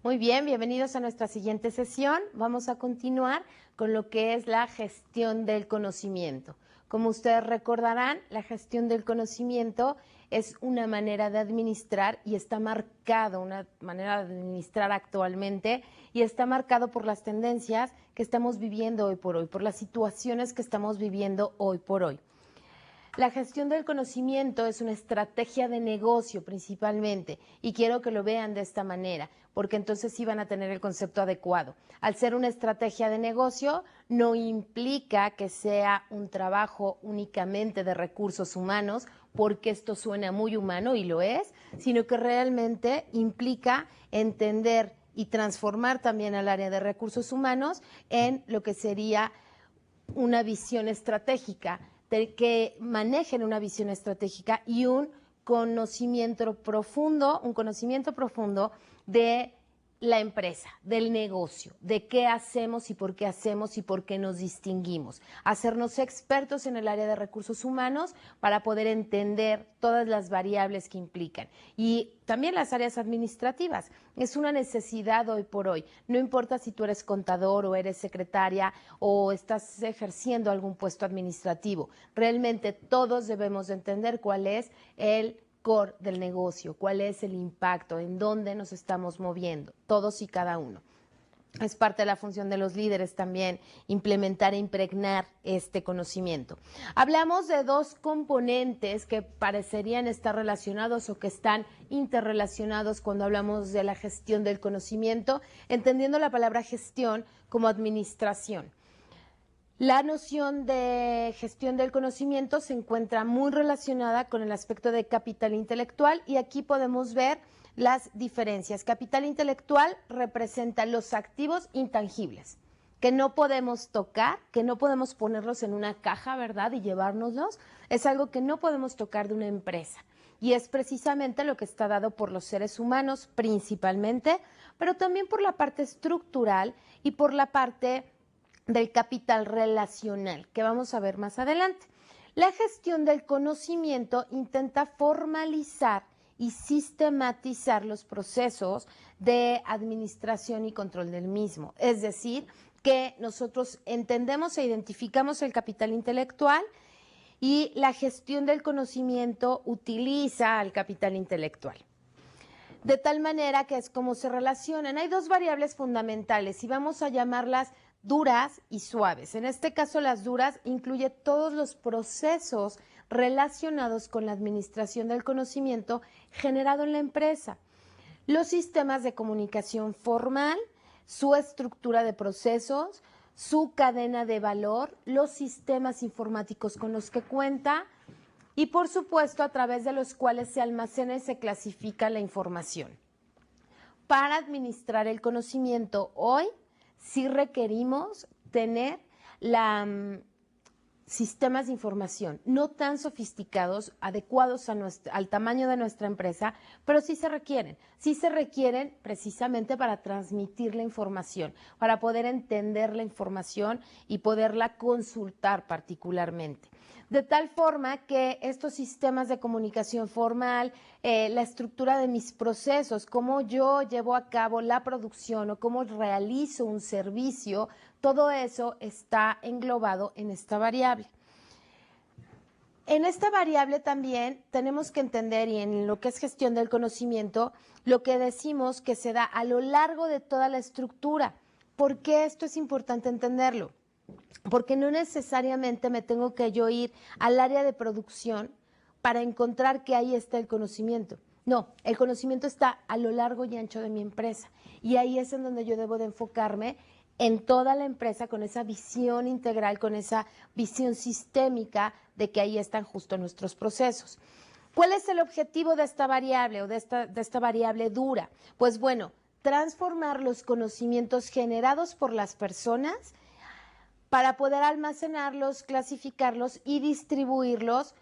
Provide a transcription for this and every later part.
Muy bien, bienvenidos a nuestra siguiente sesión. Vamos a continuar con lo que es la gestión del conocimiento. Como ustedes recordarán, la gestión del conocimiento es una manera de administrar y está marcado, una manera de administrar actualmente y está marcado por las tendencias que estamos viviendo hoy, por las situaciones que estamos viviendo hoy por hoy. La gestión del conocimiento es una estrategia de negocio principalmente y quiero que lo vean de esta manera porque entonces sí van a tener el concepto adecuado. Al ser una estrategia de negocio no implica que sea un trabajo únicamente de recursos humanos porque esto suena muy humano y lo es, sino que realmente implica entender y transformar también al área de recursos humanos en lo que sería una visión estratégica, que manejen una visión estratégica y un conocimiento profundo de la empresa, del negocio, de qué hacemos y por qué nos distinguimos. Hacernos expertos en el área de recursos humanos para poder entender todas las variables que implican. Y también las áreas administrativas. Es una necesidad hoy por hoy. No importa si tú eres contador o eres secretaria o estás ejerciendo algún puesto administrativo. Realmente todos debemos de entender cuál es el core del negocio, cuál es el impacto, en dónde nos estamos moviendo, todos y cada uno. Es parte de la función de los líderes también implementar e impregnar este conocimiento. Hablamos de dos componentes que parecerían estar relacionados o que están interrelacionados cuando hablamos de la gestión del conocimiento, entendiendo la palabra gestión como administración. La noción de gestión del conocimiento se encuentra muy relacionada con el aspecto de capital intelectual y aquí podemos ver las diferencias. Capital intelectual representa los activos intangibles que no podemos tocar, que no podemos ponerlos en una caja, ¿verdad? Y llevárnoslos. Es algo que no podemos tocar de una empresa. Y es precisamente lo que está dado por los seres humanos principalmente, pero también por la parte estructural y por la parte del capital relacional, que vamos a ver más adelante. La gestión del conocimiento intenta formalizar y sistematizar los procesos de administración y control del mismo. Es decir, que nosotros entendemos e identificamos el capital intelectual y la gestión del conocimiento utiliza al capital intelectual. De tal manera que es como se relacionan. Hay dos variables fundamentales y vamos a llamarlas duras y suaves. En este caso, las duras incluye todos los procesos relacionados con la administración del conocimiento generado en la empresa. Los sistemas de comunicación formal, su estructura de procesos, su cadena de valor, los sistemas informáticos con los que cuenta y, por supuesto, a través de los cuales se almacena y se clasifica la información. Para administrar el conocimiento hoy, sí requerimos tener sistemas de información no tan sofisticados, adecuados al tamaño de nuestra empresa, pero sí se requieren precisamente para transmitir la información, para poder entender la información y poderla consultar particularmente. De tal forma que estos sistemas de comunicación formal, la estructura de mis procesos, cómo yo llevo a cabo la producción o cómo realizo un servicio, todo eso está englobado en esta variable. En esta variable también tenemos que entender, y en lo que es gestión del conocimiento, lo que decimos que se da a lo largo de toda la estructura. ¿Por qué esto es importante entenderlo? Porque no necesariamente me tengo que yo ir al área de producción para encontrar que ahí está el conocimiento. No, el conocimiento está a lo largo y ancho de mi empresa y ahí es en donde yo debo de enfocarme en toda la empresa con esa visión integral, con esa visión sistémica de que ahí están justo nuestros procesos. ¿Cuál es el objetivo de esta variable o de esta variable dura? Pues bueno, transformar los conocimientos generados por las personas para poder almacenarlos, clasificarlos y distribuirlos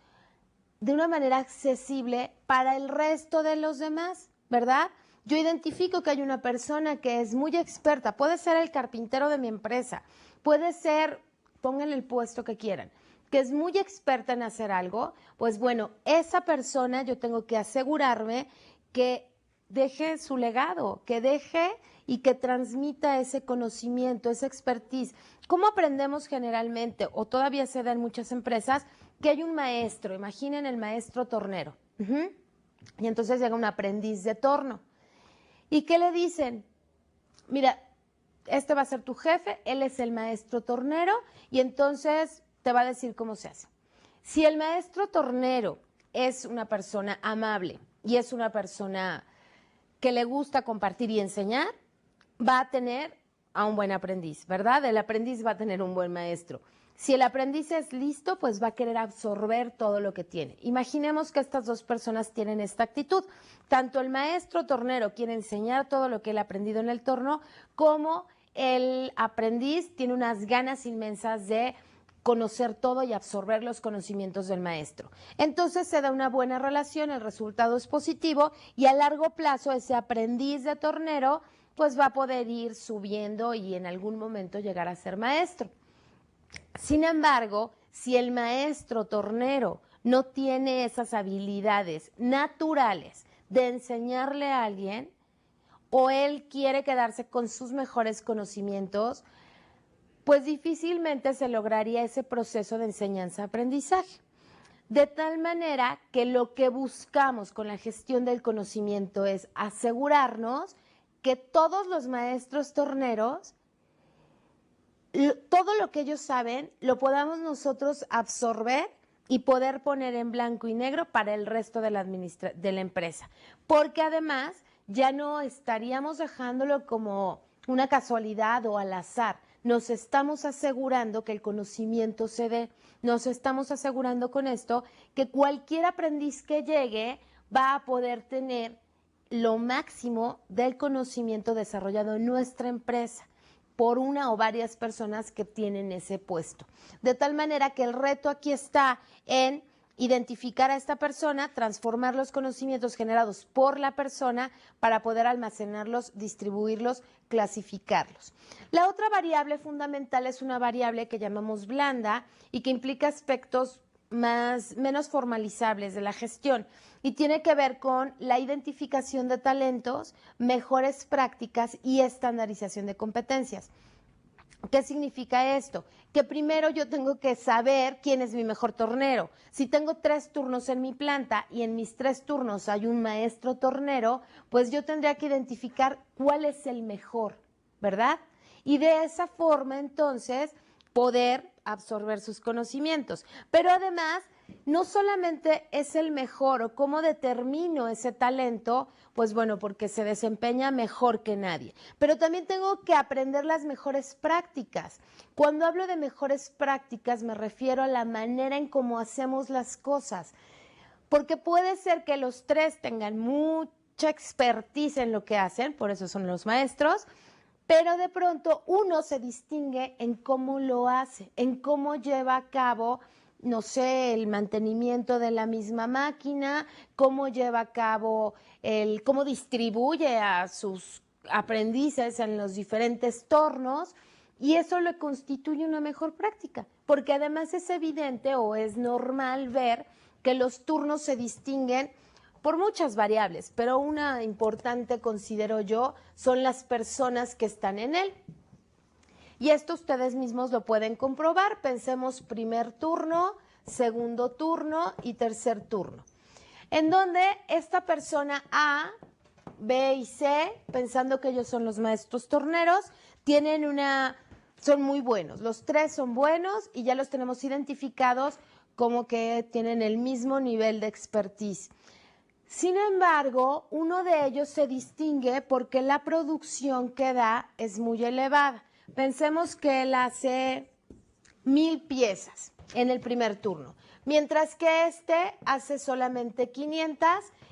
de una manera accesible para el resto de los demás, ¿verdad? Yo identifico que hay una persona que es muy experta, puede ser el carpintero de mi empresa, puede ser, pónganle el puesto que quieran, que es muy experta en hacer algo, pues bueno, esa persona yo tengo que asegurarme que deje su legado, que deje y que transmita ese conocimiento, esa expertise. ¿Cómo aprendemos generalmente, o todavía se da en muchas empresas, que hay un maestro? Imaginen el maestro tornero. Y entonces llega un aprendiz de torno. ¿Y qué le dicen? Mira, este va a ser tu jefe, él es el maestro tornero y entonces te va a decir cómo se hace. Si el maestro tornero es una persona amable y es una persona que le gusta compartir y enseñar, va a tener a un buen aprendiz, ¿verdad? El aprendiz va a tener un buen maestro. Si el aprendiz es listo, pues va a querer absorber todo lo que tiene. Imaginemos que estas dos personas tienen esta actitud. Tanto el maestro tornero quiere enseñar todo lo que él ha aprendido en el torno, como el aprendiz tiene unas ganas inmensas de conocer todo y absorber los conocimientos del maestro. Entonces se da una buena relación, el resultado es positivo y a largo plazo ese aprendiz de tornero pues va a poder ir subiendo y en algún momento llegar a ser maestro. Sin embargo, si el maestro tornero no tiene esas habilidades naturales de enseñarle a alguien, o él quiere quedarse con sus mejores conocimientos, pues difícilmente se lograría ese proceso de enseñanza-aprendizaje. De tal manera que lo que buscamos con la gestión del conocimiento es asegurarnos que todos los maestros torneros, todo lo que ellos saben, lo podamos nosotros absorber y poder poner en blanco y negro para el resto de la empresa. Porque además ya no estaríamos dejándolo como una casualidad o al azar. Nos estamos asegurando que el conocimiento se dé. Nos estamos asegurando con esto que cualquier aprendiz que llegue va a poder tener lo máximo del conocimiento desarrollado en nuestra empresa por una o varias personas que tienen ese puesto. De tal manera que el reto aquí está en identificar a esta persona, transformar los conocimientos generados por la persona para poder almacenarlos, distribuirlos, clasificarlos. La otra variable fundamental es una variable que llamamos blanda y que implica aspectos menos formalizables de la gestión y tiene que ver con la identificación de talentos, mejores prácticas y estandarización de competencias. ¿Qué significa esto? Que primero yo tengo que saber quién es mi mejor tornero. Si tengo 3 turnos en mi planta y en mis 3 turnos hay un maestro tornero, pues yo tendría que identificar cuál es el mejor, ¿verdad? Y de esa forma entonces poder absorber sus conocimientos. Pero además, no solamente es el mejor o cómo determino ese talento, pues bueno, porque se desempeña mejor que nadie, pero también tengo que aprender las mejores prácticas. Cuando hablo de mejores prácticas me refiero a la manera en cómo hacemos las cosas, porque puede ser que los 3 tengan mucha expertise en lo que hacen, por eso son los maestros, pero de pronto uno se distingue en cómo lo hace, en cómo lleva a cabo, no sé, el mantenimiento de la misma máquina, cómo lleva a cabo, cómo distribuye a sus aprendices en los diferentes tornos, y eso le constituye una mejor práctica, porque además es evidente o es normal ver que los turnos se distinguen por muchas variables, pero una importante, considero yo, son las personas que están en él. Y esto ustedes mismos lo pueden comprobar. Pensemos primer turno, segundo turno y tercer turno. En donde esta persona A, B y C, pensando que ellos son los maestros torneros, son muy buenos. Los 3 son buenos y ya los tenemos identificados como que tienen el mismo nivel de expertise. Sin embargo, uno de ellos se distingue porque la producción que da es muy elevada. Pensemos que él hace 1000 piezas en el primer turno, mientras que este hace solamente 500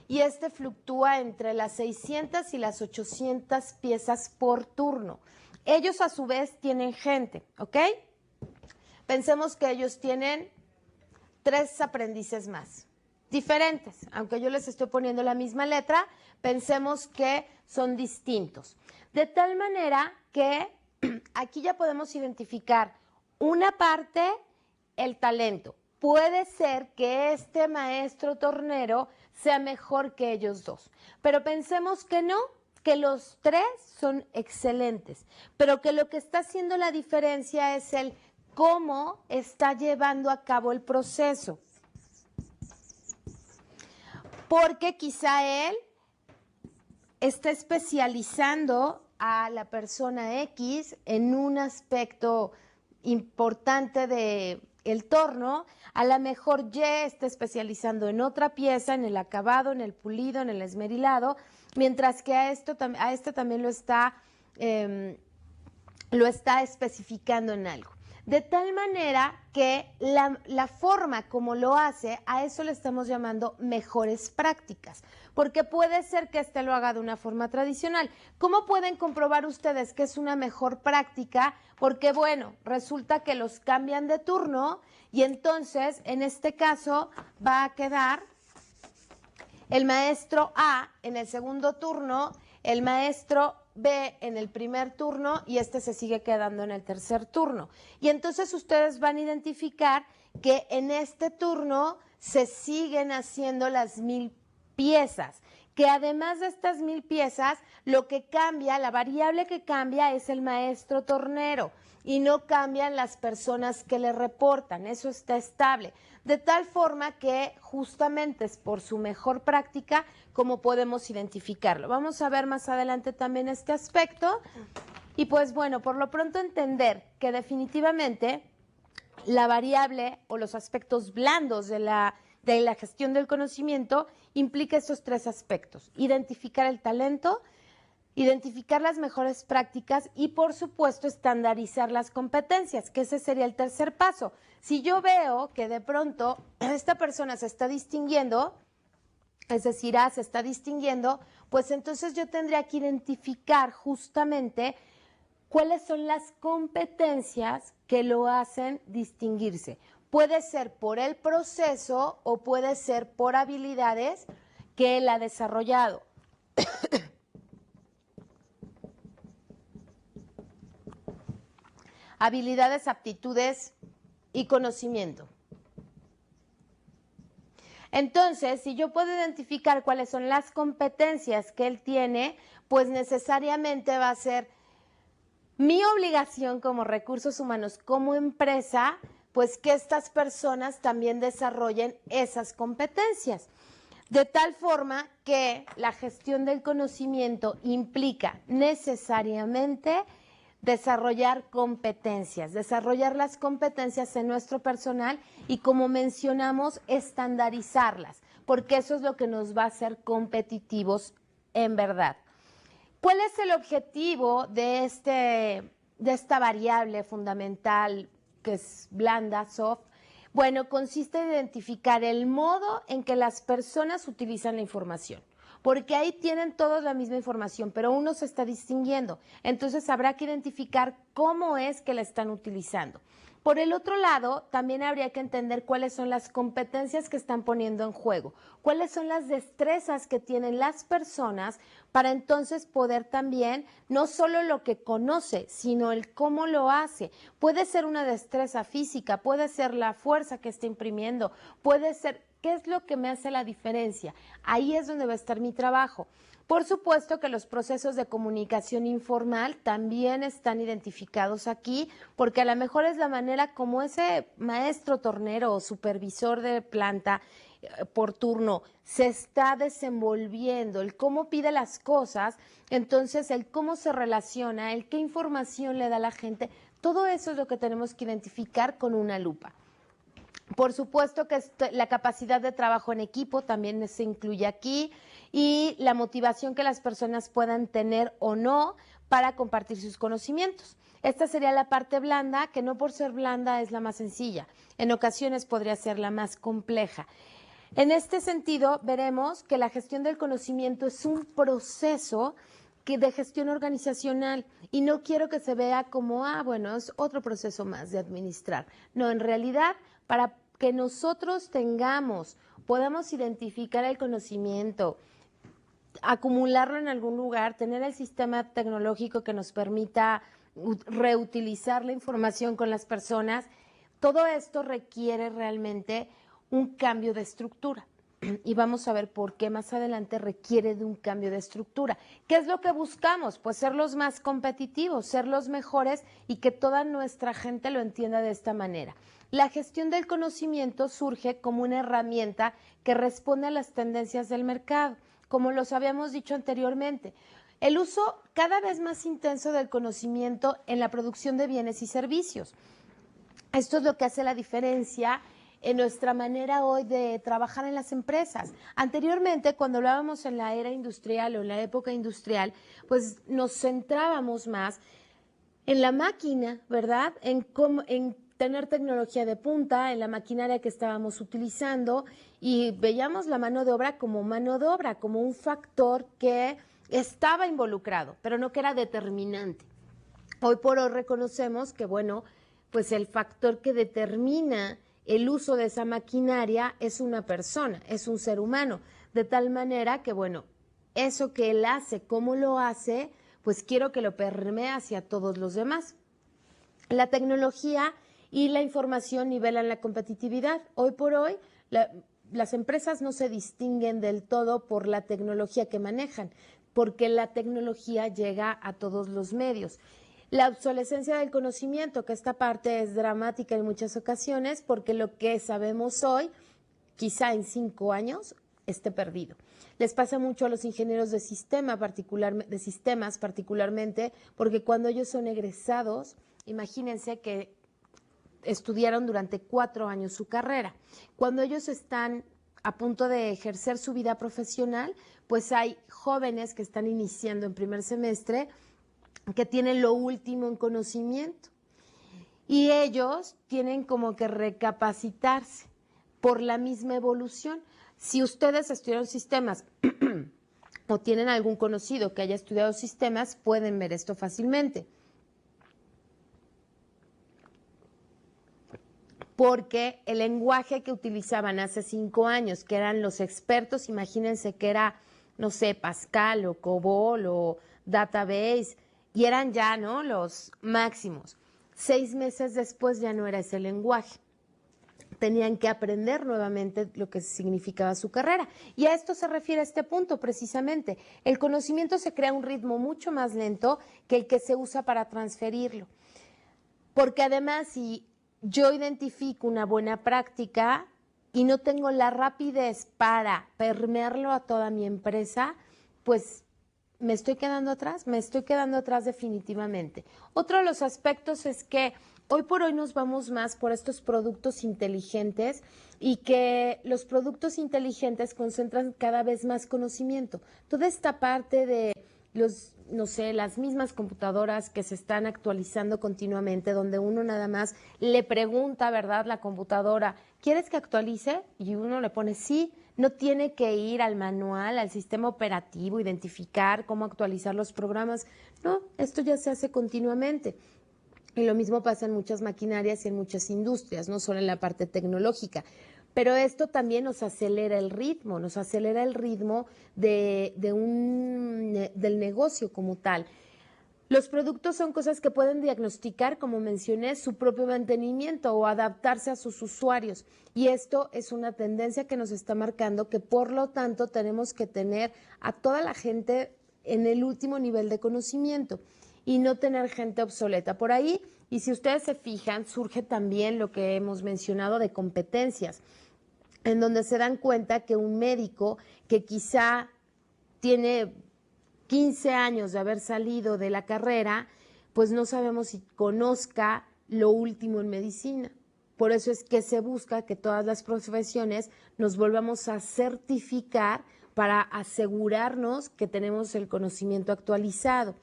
y este fluctúa entre las 600 y las 800 piezas por turno. Ellos a su vez tienen gente, ¿ok? Pensemos que ellos tienen 3 aprendices más. Diferentes, aunque yo les estoy poniendo la misma letra, pensemos que son distintos. De tal manera que aquí ya podemos identificar una parte, el talento, puede ser que este maestro tornero sea mejor que ellos dos. Pero pensemos que no, que los tres son excelentes, pero que lo que está haciendo la diferencia es el cómo está llevando a cabo el proceso. Porque quizá él está especializando a la persona X en un aspecto importante del torno, a lo mejor Y está especializando en otra pieza, en el acabado, en el pulido, en el esmerilado, mientras que a este también lo está especificando en algo. De tal manera que la forma como lo hace, a eso le estamos llamando mejores prácticas, porque puede ser que este lo haga de una forma tradicional. ¿Cómo pueden comprobar ustedes que es una mejor práctica? Porque, bueno, resulta que los cambian de turno y entonces, en este caso, va a quedar el maestro A en el segundo turno, el maestro B en el primer turno y este se sigue quedando en el tercer turno. Y entonces ustedes van a identificar que en este turno se siguen haciendo las 1000 piezas, que además de estas 1000 piezas, lo que cambia, la variable que cambia es el maestro tornero y no cambian las personas que le reportan, eso está estable. De tal forma que justamente es por su mejor práctica como podemos identificarlo. Vamos a ver más adelante también este aspecto. Y pues bueno, por lo pronto entender que definitivamente la variable o los aspectos blandos de la gestión del conocimiento implica estos tres aspectos: identificar el talento, identificar las mejores prácticas y, por supuesto, estandarizar las competencias, que ese sería el tercer paso. Si yo veo que de pronto esta persona se está distinguiendo, es decir, A se está distinguiendo, pues entonces yo tendría que identificar justamente cuáles son las competencias que lo hacen distinguirse. Puede ser por el proceso o puede ser por habilidades que él ha desarrollado. Habilidades, aptitudes y conocimiento. Entonces, si yo puedo identificar cuáles son las competencias que él tiene, pues necesariamente va a ser mi obligación como recursos humanos, como empresa, pues que estas personas también desarrollen esas competencias. De tal forma que la gestión del conocimiento implica necesariamente desarrollar competencias, desarrollar las competencias en nuestro personal y, como mencionamos, estandarizarlas, porque eso es lo que nos va a hacer competitivos en verdad. ¿Cuál es el objetivo de esta variable fundamental que es blanda, soft? Bueno, consiste en identificar el modo en que las personas utilizan la información, porque ahí tienen todos la misma información, pero uno se está distinguiendo. Entonces habrá que identificar cómo es que la están utilizando. Por el otro lado, también habría que entender cuáles son las competencias que están poniendo en juego, cuáles son las destrezas que tienen las personas para entonces poder también, no solo lo que conoce, sino el cómo lo hace. Puede ser una destreza física, puede ser la fuerza que está imprimiendo, puede ser qué es lo que me hace la diferencia. Ahí es donde va a estar mi trabajo. Por supuesto que los procesos de comunicación informal también están identificados aquí, porque a lo mejor es la manera como ese maestro tornero o supervisor de planta por turno se está desenvolviendo, el cómo pide las cosas, entonces el cómo se relaciona, el qué información le da a la gente, todo eso es lo que tenemos que identificar con una lupa. Por supuesto que la capacidad de trabajo en equipo también se incluye aquí y la motivación que las personas puedan tener o no para compartir sus conocimientos. Esta sería la parte blanda, que no por ser blanda es la más sencilla. En ocasiones podría ser la más compleja. En este sentido, veremos que la gestión del conocimiento es un proceso de gestión organizacional y no quiero que se vea como, bueno, es otro proceso más de administrar. No, en realidad, para que nosotros podamos identificar el conocimiento, acumularlo en algún lugar, tener el sistema tecnológico que nos permita reutilizar la información con las personas, Todo esto requiere realmente un cambio de estructura. Y vamos a ver por qué más adelante requiere de un cambio de estructura. ¿Qué es lo que buscamos? Pues ser los más competitivos, ser los mejores y que toda nuestra gente lo entienda de esta manera. La gestión del conocimiento surge como una herramienta que responde a las tendencias del mercado, como los habíamos dicho anteriormente. El uso cada vez más intenso del conocimiento en la producción de bienes y servicios. Esto es lo que hace la diferencia en nuestra manera hoy de trabajar en las empresas. Anteriormente, cuando hablábamos en la era industrial o en la época industrial, pues nos centrábamos más en la máquina, ¿verdad? En tener tecnología de punta, en la maquinaria que estábamos utilizando y veíamos la mano de obra, como un factor que estaba involucrado, pero no que era determinante. Hoy por hoy reconocemos que, bueno, pues el factor que determina el uso de esa maquinaria es una persona, es un ser humano, de tal manera que, bueno, eso que él hace, cómo lo hace, pues quiero que lo permee hacia todos los demás. La tecnología y la información nivelan la competitividad. Hoy por hoy, las empresas no se distinguen del todo por la tecnología que manejan, porque la tecnología llega a todos los medios. La obsolescencia del conocimiento, que esta parte es dramática en muchas ocasiones, porque lo que sabemos hoy, quizá en 5 años, esté perdido. Les pasa mucho a los ingenieros de sistemas particularmente, porque cuando ellos son egresados, imagínense que estudiaron durante 4 años su carrera. Cuando ellos están a punto de ejercer su vida profesional, pues hay jóvenes que están iniciando en primer semestre que tienen lo último en conocimiento y ellos tienen como que recapacitarse por la misma evolución. Si ustedes estudiaron sistemas o tienen algún conocido que haya estudiado sistemas, pueden ver esto fácilmente. Porque el lenguaje que utilizaban hace 5 años, que eran los expertos, imagínense que era, no sé, Pascal o COBOL o Database, y eran ya, ¿no?, los máximos. 6 meses después ya no era ese lenguaje. Tenían que aprender nuevamente lo que significaba su carrera. Y a esto se refiere este punto precisamente. El conocimiento se crea a un ritmo mucho más lento que el que se usa para transferirlo. Porque además, si yo identifico una buena práctica y no tengo la rapidez para permearlo a toda mi empresa, pues me estoy quedando atrás definitivamente. Otro de los aspectos es que hoy por hoy nos vamos más por estos productos inteligentes y que los productos inteligentes concentran cada vez más conocimiento. Toda esta parte de las mismas computadoras que se están actualizando continuamente, donde uno nada más le pregunta, ¿verdad?, la computadora, ¿quieres que actualice? Y uno le pone sí. No tiene que ir al manual, al sistema operativo, identificar cómo actualizar los programas. No, esto ya se hace continuamente. Y lo mismo pasa en muchas maquinarias y en muchas industrias, no solo en la parte tecnológica. Pero esto también nos acelera el ritmo, del negocio como tal. Los productos son cosas que pueden diagnosticar, como mencioné, su propio mantenimiento o adaptarse a sus usuarios. Y esto es una tendencia que nos está marcando que, por lo tanto, tenemos que tener a toda la gente en el último nivel de conocimiento y no tener gente obsoleta por ahí. Y si ustedes se fijan, surge también lo que hemos mencionado de competencias, en donde se dan cuenta que un médico que quizá tiene 15 años de haber salido de la carrera, pues no sabemos si conozca lo último en medicina. Por eso es que se busca que todas las profesiones nos volvamos a certificar para asegurarnos que tenemos el conocimiento actualizado.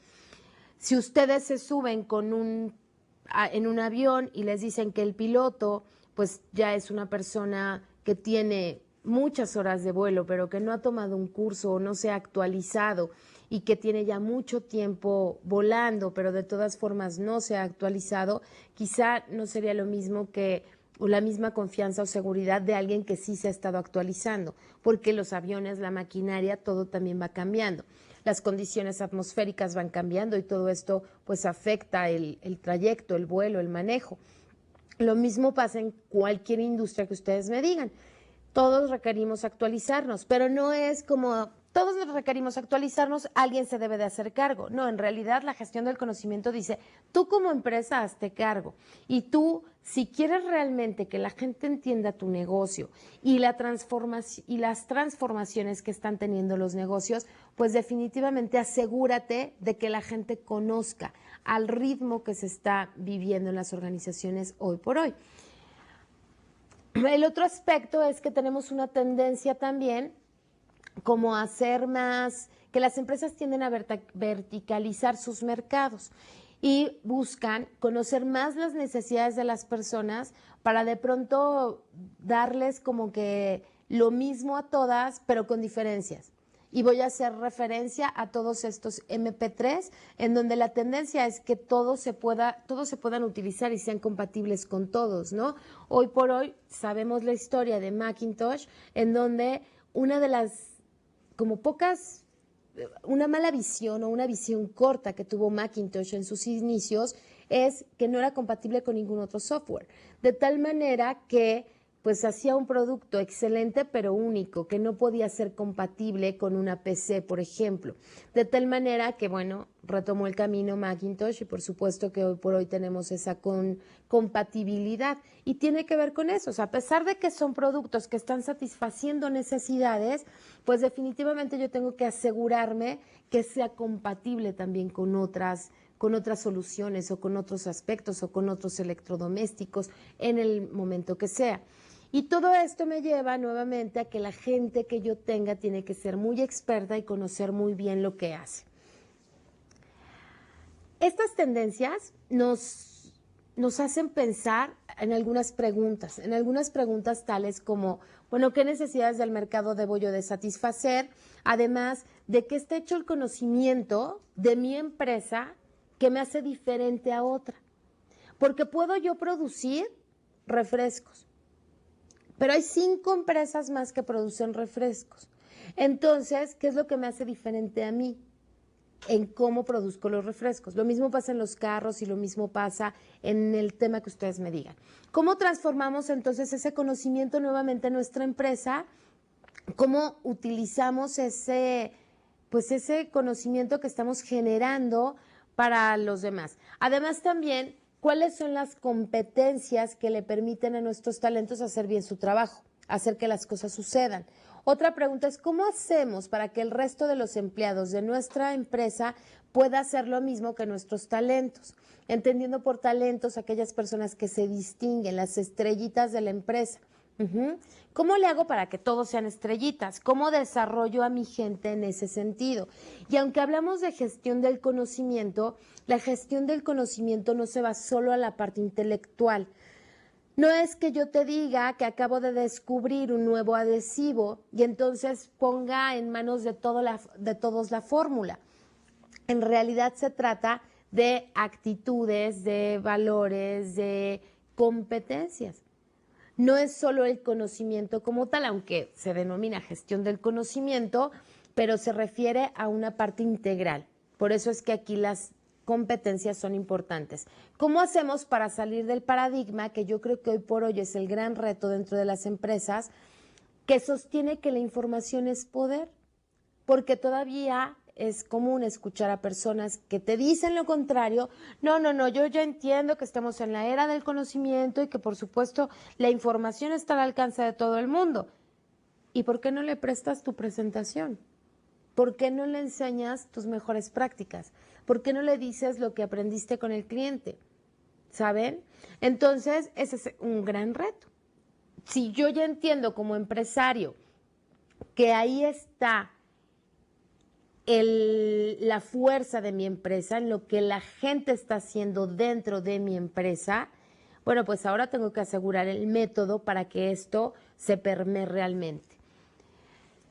Si ustedes se suben en un avión y les dicen que el piloto pues ya es una persona que tiene muchas horas de vuelo, pero que no ha tomado un curso o no se ha actualizado y que tiene ya mucho tiempo volando, pero de todas formas no se ha actualizado, quizá no sería lo mismo o la misma confianza o seguridad de alguien que sí se ha estado actualizando, porque los aviones, la maquinaria, todo también va cambiando. Las condiciones atmosféricas van cambiando y todo esto pues afecta el trayecto, el vuelo, el manejo. Lo mismo pasa en cualquier industria que ustedes me digan. Todos requerimos actualizarnos, pero no es como todos nos requerimos actualizarnos, alguien se debe de hacer cargo. No, en realidad la gestión del conocimiento dice, tú como empresa hazte cargo y tú, si quieres realmente que la gente entienda tu negocio y las transformaciones que están teniendo los negocios, pues definitivamente asegúrate de que la gente conozca al ritmo que se está viviendo en las organizaciones hoy por hoy. El otro aspecto es que tenemos una tendencia también como a hacer más, que las empresas tienden a verticalizar sus mercados y buscan conocer más las necesidades de las personas para de pronto darles como que lo mismo a todas, pero con diferencias. Y voy a hacer referencia a todos estos MP3, en donde la tendencia es que todos se puedan utilizar y sean compatibles con todos, ¿no? Hoy por hoy sabemos la historia de Macintosh, en donde una de las, como pocas, una mala visión o una visión corta que tuvo Macintosh en sus inicios es que no era compatible con ningún otro software, de tal manera que pues hacía un producto excelente pero único, que no podía ser compatible con una PC, por ejemplo. De tal manera que, bueno, retomó el camino Macintosh y por supuesto que hoy por hoy tenemos esa compatibilidad. Y tiene que ver con eso, o sea, a pesar de que son productos que están satisfaciendo necesidades, pues definitivamente yo tengo que asegurarme que sea compatible también con otras soluciones o con otros aspectos o con otros electrodomésticos en el momento que sea. Y todo esto me lleva nuevamente a que la gente que yo tenga tiene que ser muy experta y conocer muy bien lo que hace. Estas tendencias nos hacen pensar en algunas preguntas tales como, bueno, ¿qué necesidades del mercado debo yo de satisfacer? Además, ¿de qué está hecho el conocimiento de mi empresa que me hace diferente a otra? Porque puedo yo producir refrescos, pero hay 5 empresas más que producen refrescos. Entonces, ¿qué es lo que me hace diferente a mí en cómo produzco los refrescos? Lo mismo pasa en los carros y lo mismo pasa en el tema que ustedes me digan. ¿Cómo transformamos entonces ese conocimiento nuevamente en nuestra empresa? ¿Cómo utilizamos ese conocimiento que estamos generando para los demás? Además también, ¿cuáles son las competencias que le permiten a nuestros talentos hacer bien su trabajo, hacer que las cosas sucedan? Otra pregunta es, ¿cómo hacemos para que el resto de los empleados de nuestra empresa pueda hacer lo mismo que nuestros talentos? Entendiendo por talentos aquellas personas que se distinguen, las estrellitas de la empresa. ¿Cómo le hago para que todos sean estrellitas? ¿Cómo desarrollo a mi gente en ese sentido? Y aunque hablamos de gestión del conocimiento, la gestión del conocimiento no se va solo a la parte intelectual. No es que yo te diga que acabo de descubrir un nuevo adhesivo y entonces ponga en manos de todos la fórmula. En realidad se trata de actitudes, de valores, de competencias. No es solo el conocimiento como tal, aunque se denomina gestión del conocimiento, pero se refiere a una parte integral. Por eso es que aquí las competencias son importantes. ¿Cómo hacemos para salir del paradigma, que yo creo que hoy por hoy es el gran reto dentro de las empresas, que sostiene que la información es poder? Porque todavía es común escuchar a personas que te dicen lo contrario. No, yo ya entiendo que estamos en la era del conocimiento y que por supuesto la información está al alcance de todo el mundo. ¿Y por qué no le prestas tu presentación? ¿Por qué no le enseñas tus mejores prácticas? ¿Por qué no le dices lo que aprendiste con el cliente? ¿Saben? Entonces, ese es un gran reto. Si yo ya entiendo como empresario que ahí está la fuerza de mi empresa, en lo que la gente está haciendo dentro de mi empresa, bueno, pues ahora tengo que asegurar el método para que esto se permee realmente.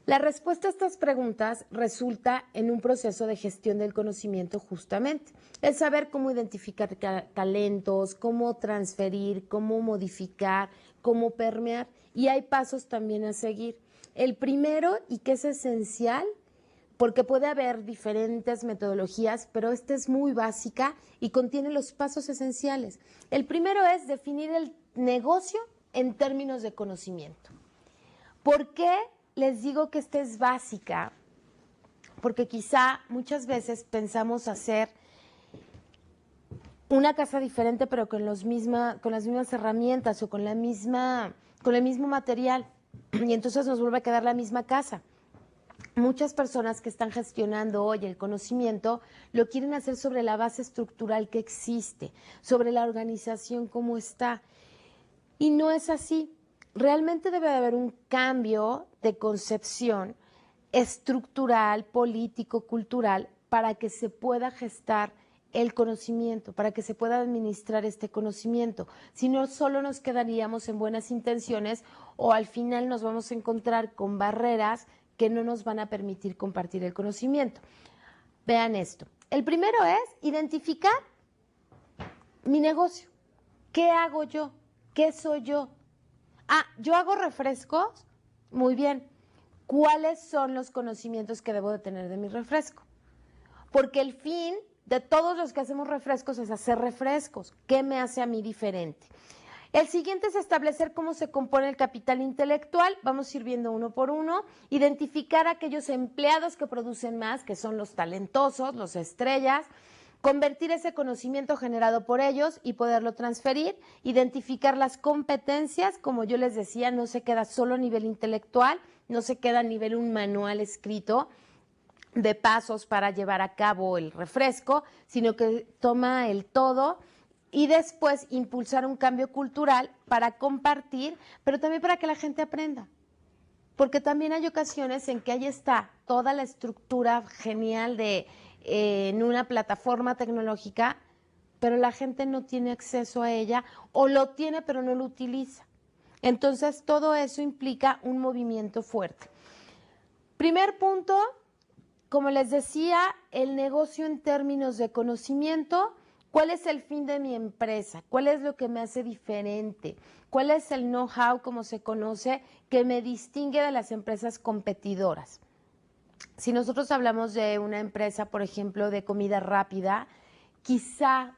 La respuesta a estas preguntas resulta en un proceso de gestión del conocimiento justamente. El saber cómo identificar talentos, cómo transferir, cómo modificar, cómo permear. Y hay pasos también a seguir. El primero, y que es esencial, porque puede haber diferentes metodologías, pero esta es muy básica y contiene los pasos esenciales. El primero es definir el negocio en términos de conocimiento. ¿Por qué les digo que esta es básica? Porque quizá muchas veces pensamos hacer una casa diferente, pero con las mismas herramientas o con el mismo material. Y entonces nos vuelve a quedar la misma casa. Muchas personas que están gestionando hoy el conocimiento lo quieren hacer sobre la base estructural que existe, sobre la organización como está. Y no es así. Realmente debe de haber un cambio de concepción estructural, político, cultural, para que se pueda gestar el conocimiento, para que se pueda administrar este conocimiento. Si no, solo nos quedaríamos en buenas intenciones o al final nos vamos a encontrar con barreras que no nos van a permitir compartir el conocimiento. Vean esto. El primero es identificar mi negocio. ¿Qué hago yo? ¿Qué soy yo? Ah, yo hago refrescos. Muy bien. ¿Cuáles son los conocimientos que debo de tener de mi refresco? Porque el fin de todos los que hacemos refrescos es hacer refrescos. ¿Qué me hace a mí diferente? El siguiente es establecer cómo se compone el capital intelectual. Vamos a ir viendo uno por uno. Identificar aquellos empleados que producen más, que son los talentosos, los estrellas. Convertir ese conocimiento generado por ellos y poderlo transferir. Identificar las competencias. Como yo les decía, no se queda solo a nivel intelectual, no se queda a nivel un manual escrito de pasos para llevar a cabo el refresco, sino que toma el todo. Y después impulsar un cambio cultural para compartir, pero también para que la gente aprenda. Porque también hay ocasiones en que ahí está toda la estructura genial en una plataforma tecnológica, pero la gente no tiene acceso a ella o lo tiene pero no lo utiliza. Entonces todo eso implica un movimiento fuerte. Primer punto, como les decía, el negocio en términos de conocimiento. ¿Cuál es el fin de mi empresa? ¿Cuál es lo que me hace diferente? ¿Cuál es el know-how, como se conoce, que me distingue de las empresas competidoras? Si nosotros hablamos de una empresa, por ejemplo, de comida rápida, quizá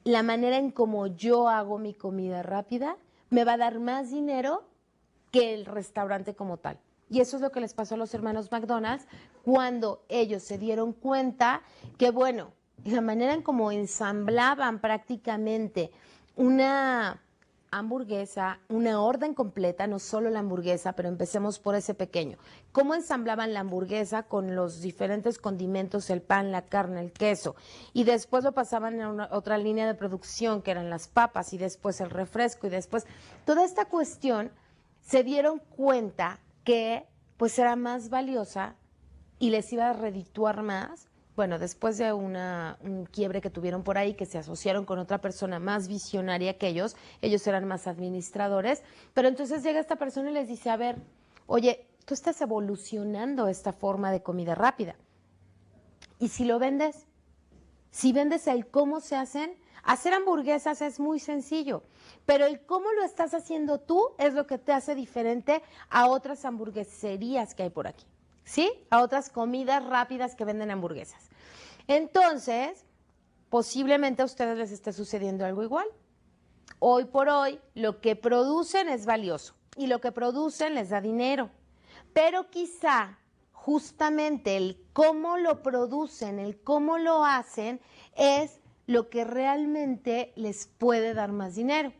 la manera en cómo yo hago mi comida rápida me va a dar más dinero que el restaurante como tal. Y eso es lo que les pasó a los hermanos McDonald's cuando ellos se dieron cuenta que, bueno, la manera en cómo ensamblaban prácticamente una hamburguesa, una orden completa, no solo la hamburguesa, pero empecemos por ese pequeño. Cómo ensamblaban la hamburguesa con los diferentes condimentos, el pan, la carne, el queso, y después lo pasaban a otra línea de producción que eran las papas y después el refresco y después toda esta cuestión. Se dieron cuenta que pues era más valiosa y les iba a redituar más. Bueno, después de un quiebre que tuvieron por ahí, que se asociaron con otra persona más visionaria que ellos eran más administradores, pero entonces llega esta persona y les dice, a ver, oye, tú estás evolucionando esta forma de comida rápida. ¿Y si lo vendes? Si vendes el cómo se hacen, hacer hamburguesas es muy sencillo, pero el cómo lo estás haciendo tú es lo que te hace diferente a otras hamburgueserías que hay por aquí, ¿sí? A otras comidas rápidas que venden hamburguesas. Entonces, posiblemente a ustedes les esté sucediendo algo igual. Hoy por hoy, lo que producen es valioso y lo que producen les da dinero, pero quizá justamente el cómo lo producen, el cómo lo hacen, es lo que realmente les puede dar más dinero.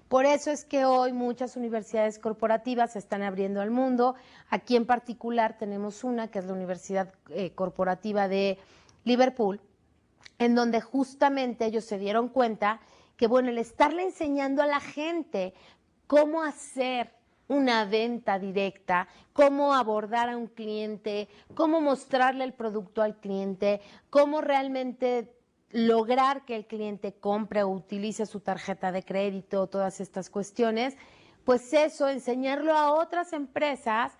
Por eso es que hoy muchas universidades corporativas se están abriendo al mundo. Aquí en particular tenemos una, que es la Universidad Corporativa de Liverpool, en donde justamente ellos se dieron cuenta que, bueno, el estarle enseñando a la gente cómo hacer una venta directa, cómo abordar a un cliente, cómo mostrarle el producto al cliente, cómo realmente lograr que el cliente compre o utilice su tarjeta de crédito, todas estas cuestiones, pues eso, enseñarlo a otras empresas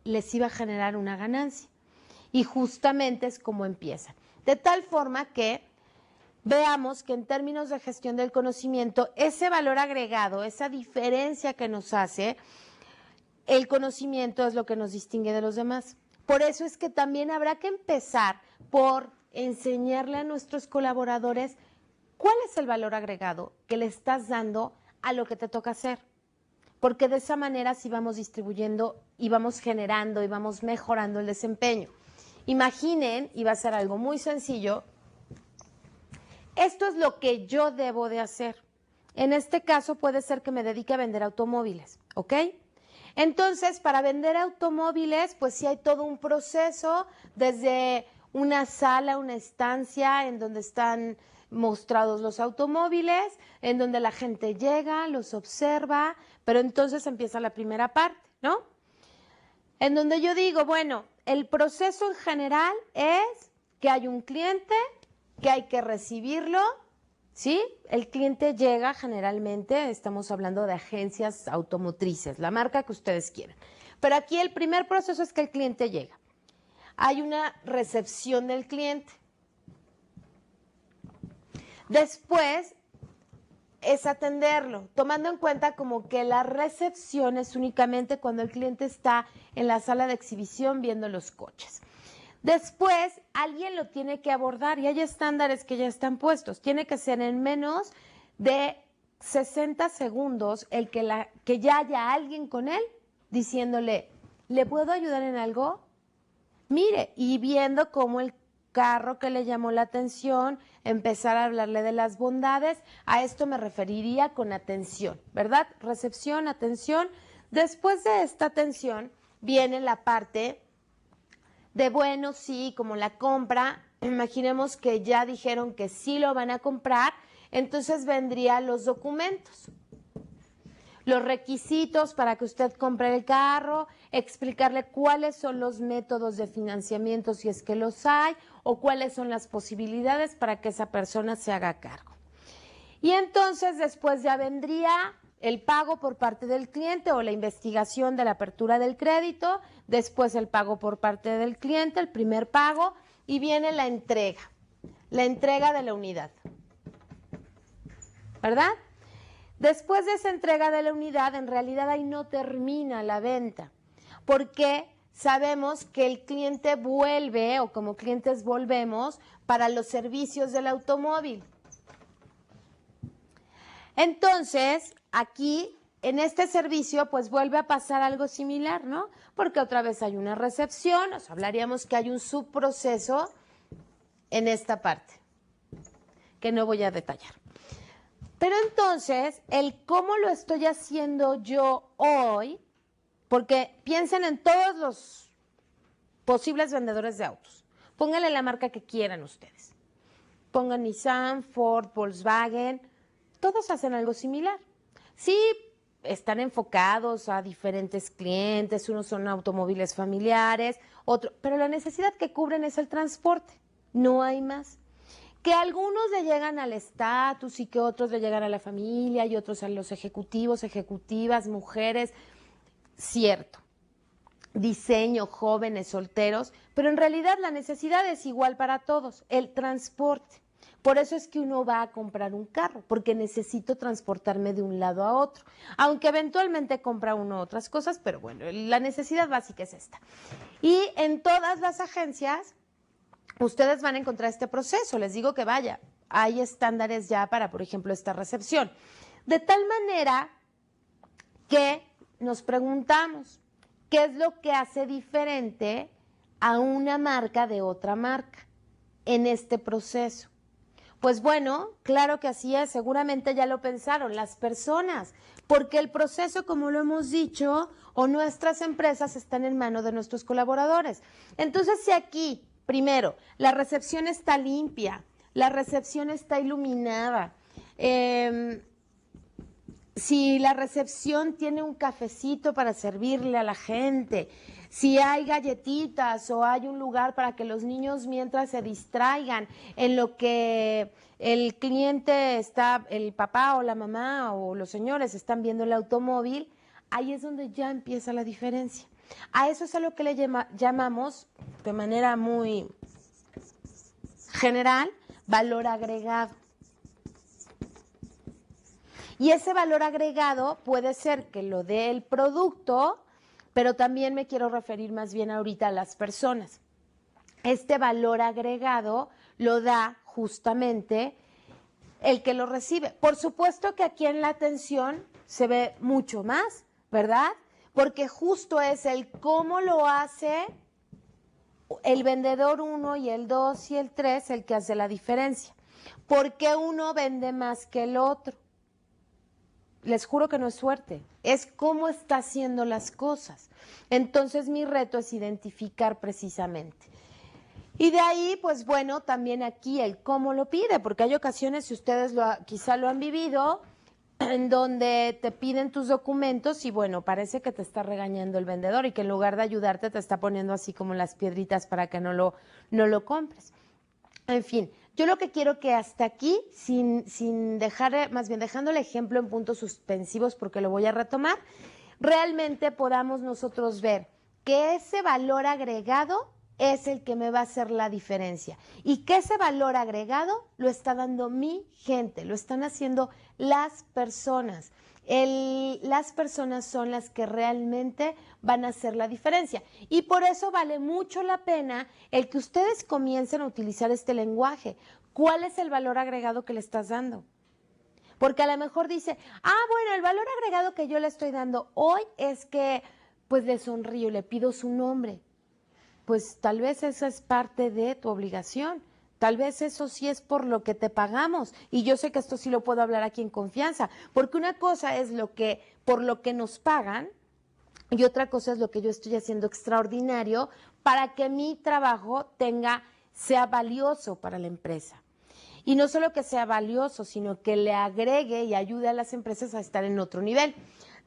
les iba a generar una ganancia. Y justamente es como empieza. De tal forma que veamos que en términos de gestión del conocimiento, ese valor agregado, esa diferencia que nos hace, el conocimiento es lo que nos distingue de los demás. Por eso es que también habrá que empezar por enseñarle a nuestros colaboradores cuál es el valor agregado que le estás dando a lo que te toca hacer. Porque de esa manera sí vamos distribuyendo y vamos generando y vamos mejorando el desempeño. Imaginen, y va a ser algo muy sencillo, esto es lo que yo debo de hacer. En este caso puede ser que me dedique a vender automóviles, ¿ok? Entonces, para vender automóviles, pues sí hay todo un proceso, desde una sala, una estancia en donde están mostrados los automóviles, en donde la gente llega, los observa, pero entonces empieza la primera parte, ¿no? En donde yo digo, bueno, el proceso en general es que hay un cliente, que hay que recibirlo, ¿sí? El cliente llega generalmente, estamos hablando de agencias automotrices, la marca que ustedes quieran. Pero aquí el primer proceso es que el cliente llega. Hay una recepción del cliente. Después es atenderlo, tomando en cuenta como que la recepción es únicamente cuando el cliente está en la sala de exhibición viendo los coches. Después, alguien lo tiene que abordar y hay estándares que ya están puestos. Tiene que ser en menos de 60 segundos el que ya haya alguien con él diciéndole, ¿le puedo ayudar en algo? Mire, y viendo cómo el carro que le llamó la atención, empezar a hablarle de las bondades, a esto me referiría con atención, ¿verdad? Recepción, atención. Después de esta atención viene la parte de bueno, sí, como la compra, imaginemos que ya dijeron que sí lo van a comprar, entonces vendrían los documentos, los requisitos para que usted compre el carro, explicarle cuáles son los métodos de financiamiento si es que los hay o cuáles son las posibilidades para que esa persona se haga cargo. Y entonces después ya vendría el pago por parte del cliente o la investigación de la apertura del crédito, después el pago por parte del cliente, el primer pago, y viene la entrega de la unidad, ¿verdad? Después de esa entrega de la unidad, en realidad ahí no termina la venta, porque sabemos que el cliente vuelve o como clientes volvemos para los servicios del automóvil. Entonces, aquí, en este servicio, pues vuelve a pasar algo similar, ¿no? Porque otra vez hay una recepción, nos hablaríamos que hay un subproceso en esta parte, que no voy a detallar. Pero entonces, el cómo lo estoy haciendo yo hoy, porque piensen en todos los posibles vendedores de autos. Pónganle la marca que quieran ustedes. Pongan Nissan, Ford, Volkswagen, todos hacen algo similar. Sí, están enfocados a diferentes clientes, unos son automóviles familiares, otros, pero la necesidad que cubren es el transporte, no hay más. Que algunos le llegan al estatus y que otros le llegan a la familia y otros a los ejecutivos, ejecutivas, mujeres, cierto. Diseño, jóvenes, solteros, pero en realidad la necesidad es igual para todos, el transporte. Por eso es que uno va a comprar un carro, porque necesito transportarme de un lado a otro, aunque eventualmente compra uno otras cosas, pero bueno, la necesidad básica es esta. Y en todas las agencias, ustedes van a encontrar este proceso, les digo que vaya, hay estándares ya para, por ejemplo, esta recepción. De tal manera que nos preguntamos, ¿qué es lo que hace diferente a una marca de otra marca en este proceso? Pues bueno, claro que así es, seguramente ya lo pensaron las personas, porque el proceso, como lo hemos dicho, o nuestras empresas están en manos de nuestros colaboradores. Entonces, si aquí, primero, la recepción está limpia, la recepción está iluminada, si la recepción tiene un cafecito para servirle a la gente, si hay galletitas o hay un lugar para que los niños mientras se distraigan en lo que el cliente está, el papá o la mamá o los señores están viendo el automóvil, ahí es donde ya empieza la diferencia. A eso es a lo que le llamamos de manera muy general valor agregado. Y ese valor agregado puede ser que lo dé el producto, pero también me quiero referir más bien ahorita a las personas. Este valor agregado lo da justamente el que lo recibe. Por supuesto que aquí en la atención se ve mucho más, ¿verdad? Porque justo es el cómo lo hace el vendedor 1 y el 2 y el 3 el que hace la diferencia. ¿Por qué uno vende más que el otro? Les juro que no es suerte, es cómo está haciendo las cosas. Entonces mi reto es identificar precisamente. Y de ahí, pues bueno, también aquí el cómo lo pide, porque hay ocasiones, si ustedes quizá lo han vivido, en donde te piden tus documentos y bueno, parece que te está regañando el vendedor y que en lugar de ayudarte te está poniendo así como las piedritas para que no lo compres. En fin, yo lo que quiero que hasta aquí, sin dejar, más bien dejando el ejemplo en puntos suspensivos porque lo voy a retomar, realmente podamos nosotros ver que ese valor agregado es el que me va a hacer la diferencia y que ese valor agregado lo está dando mi gente, lo están haciendo las personas. Las personas son las que realmente van a hacer la diferencia y por eso vale mucho la pena el que ustedes comiencen a utilizar este lenguaje. ¿Cuál es el valor agregado que le estás dando? Porque a lo mejor dice, bueno, el valor agregado que yo le estoy dando hoy es que pues le sonrío, le pido su nombre. Pues tal vez esa es parte de tu obligación, tal vez eso sí es por lo que te pagamos y yo sé que esto sí lo puedo hablar aquí en confianza, porque una cosa es por lo que nos pagan y otra cosa es lo que yo estoy haciendo extraordinario para que mi trabajo sea valioso para la empresa. Y no solo que sea valioso, sino que le agregue y ayude a las empresas a estar en otro nivel.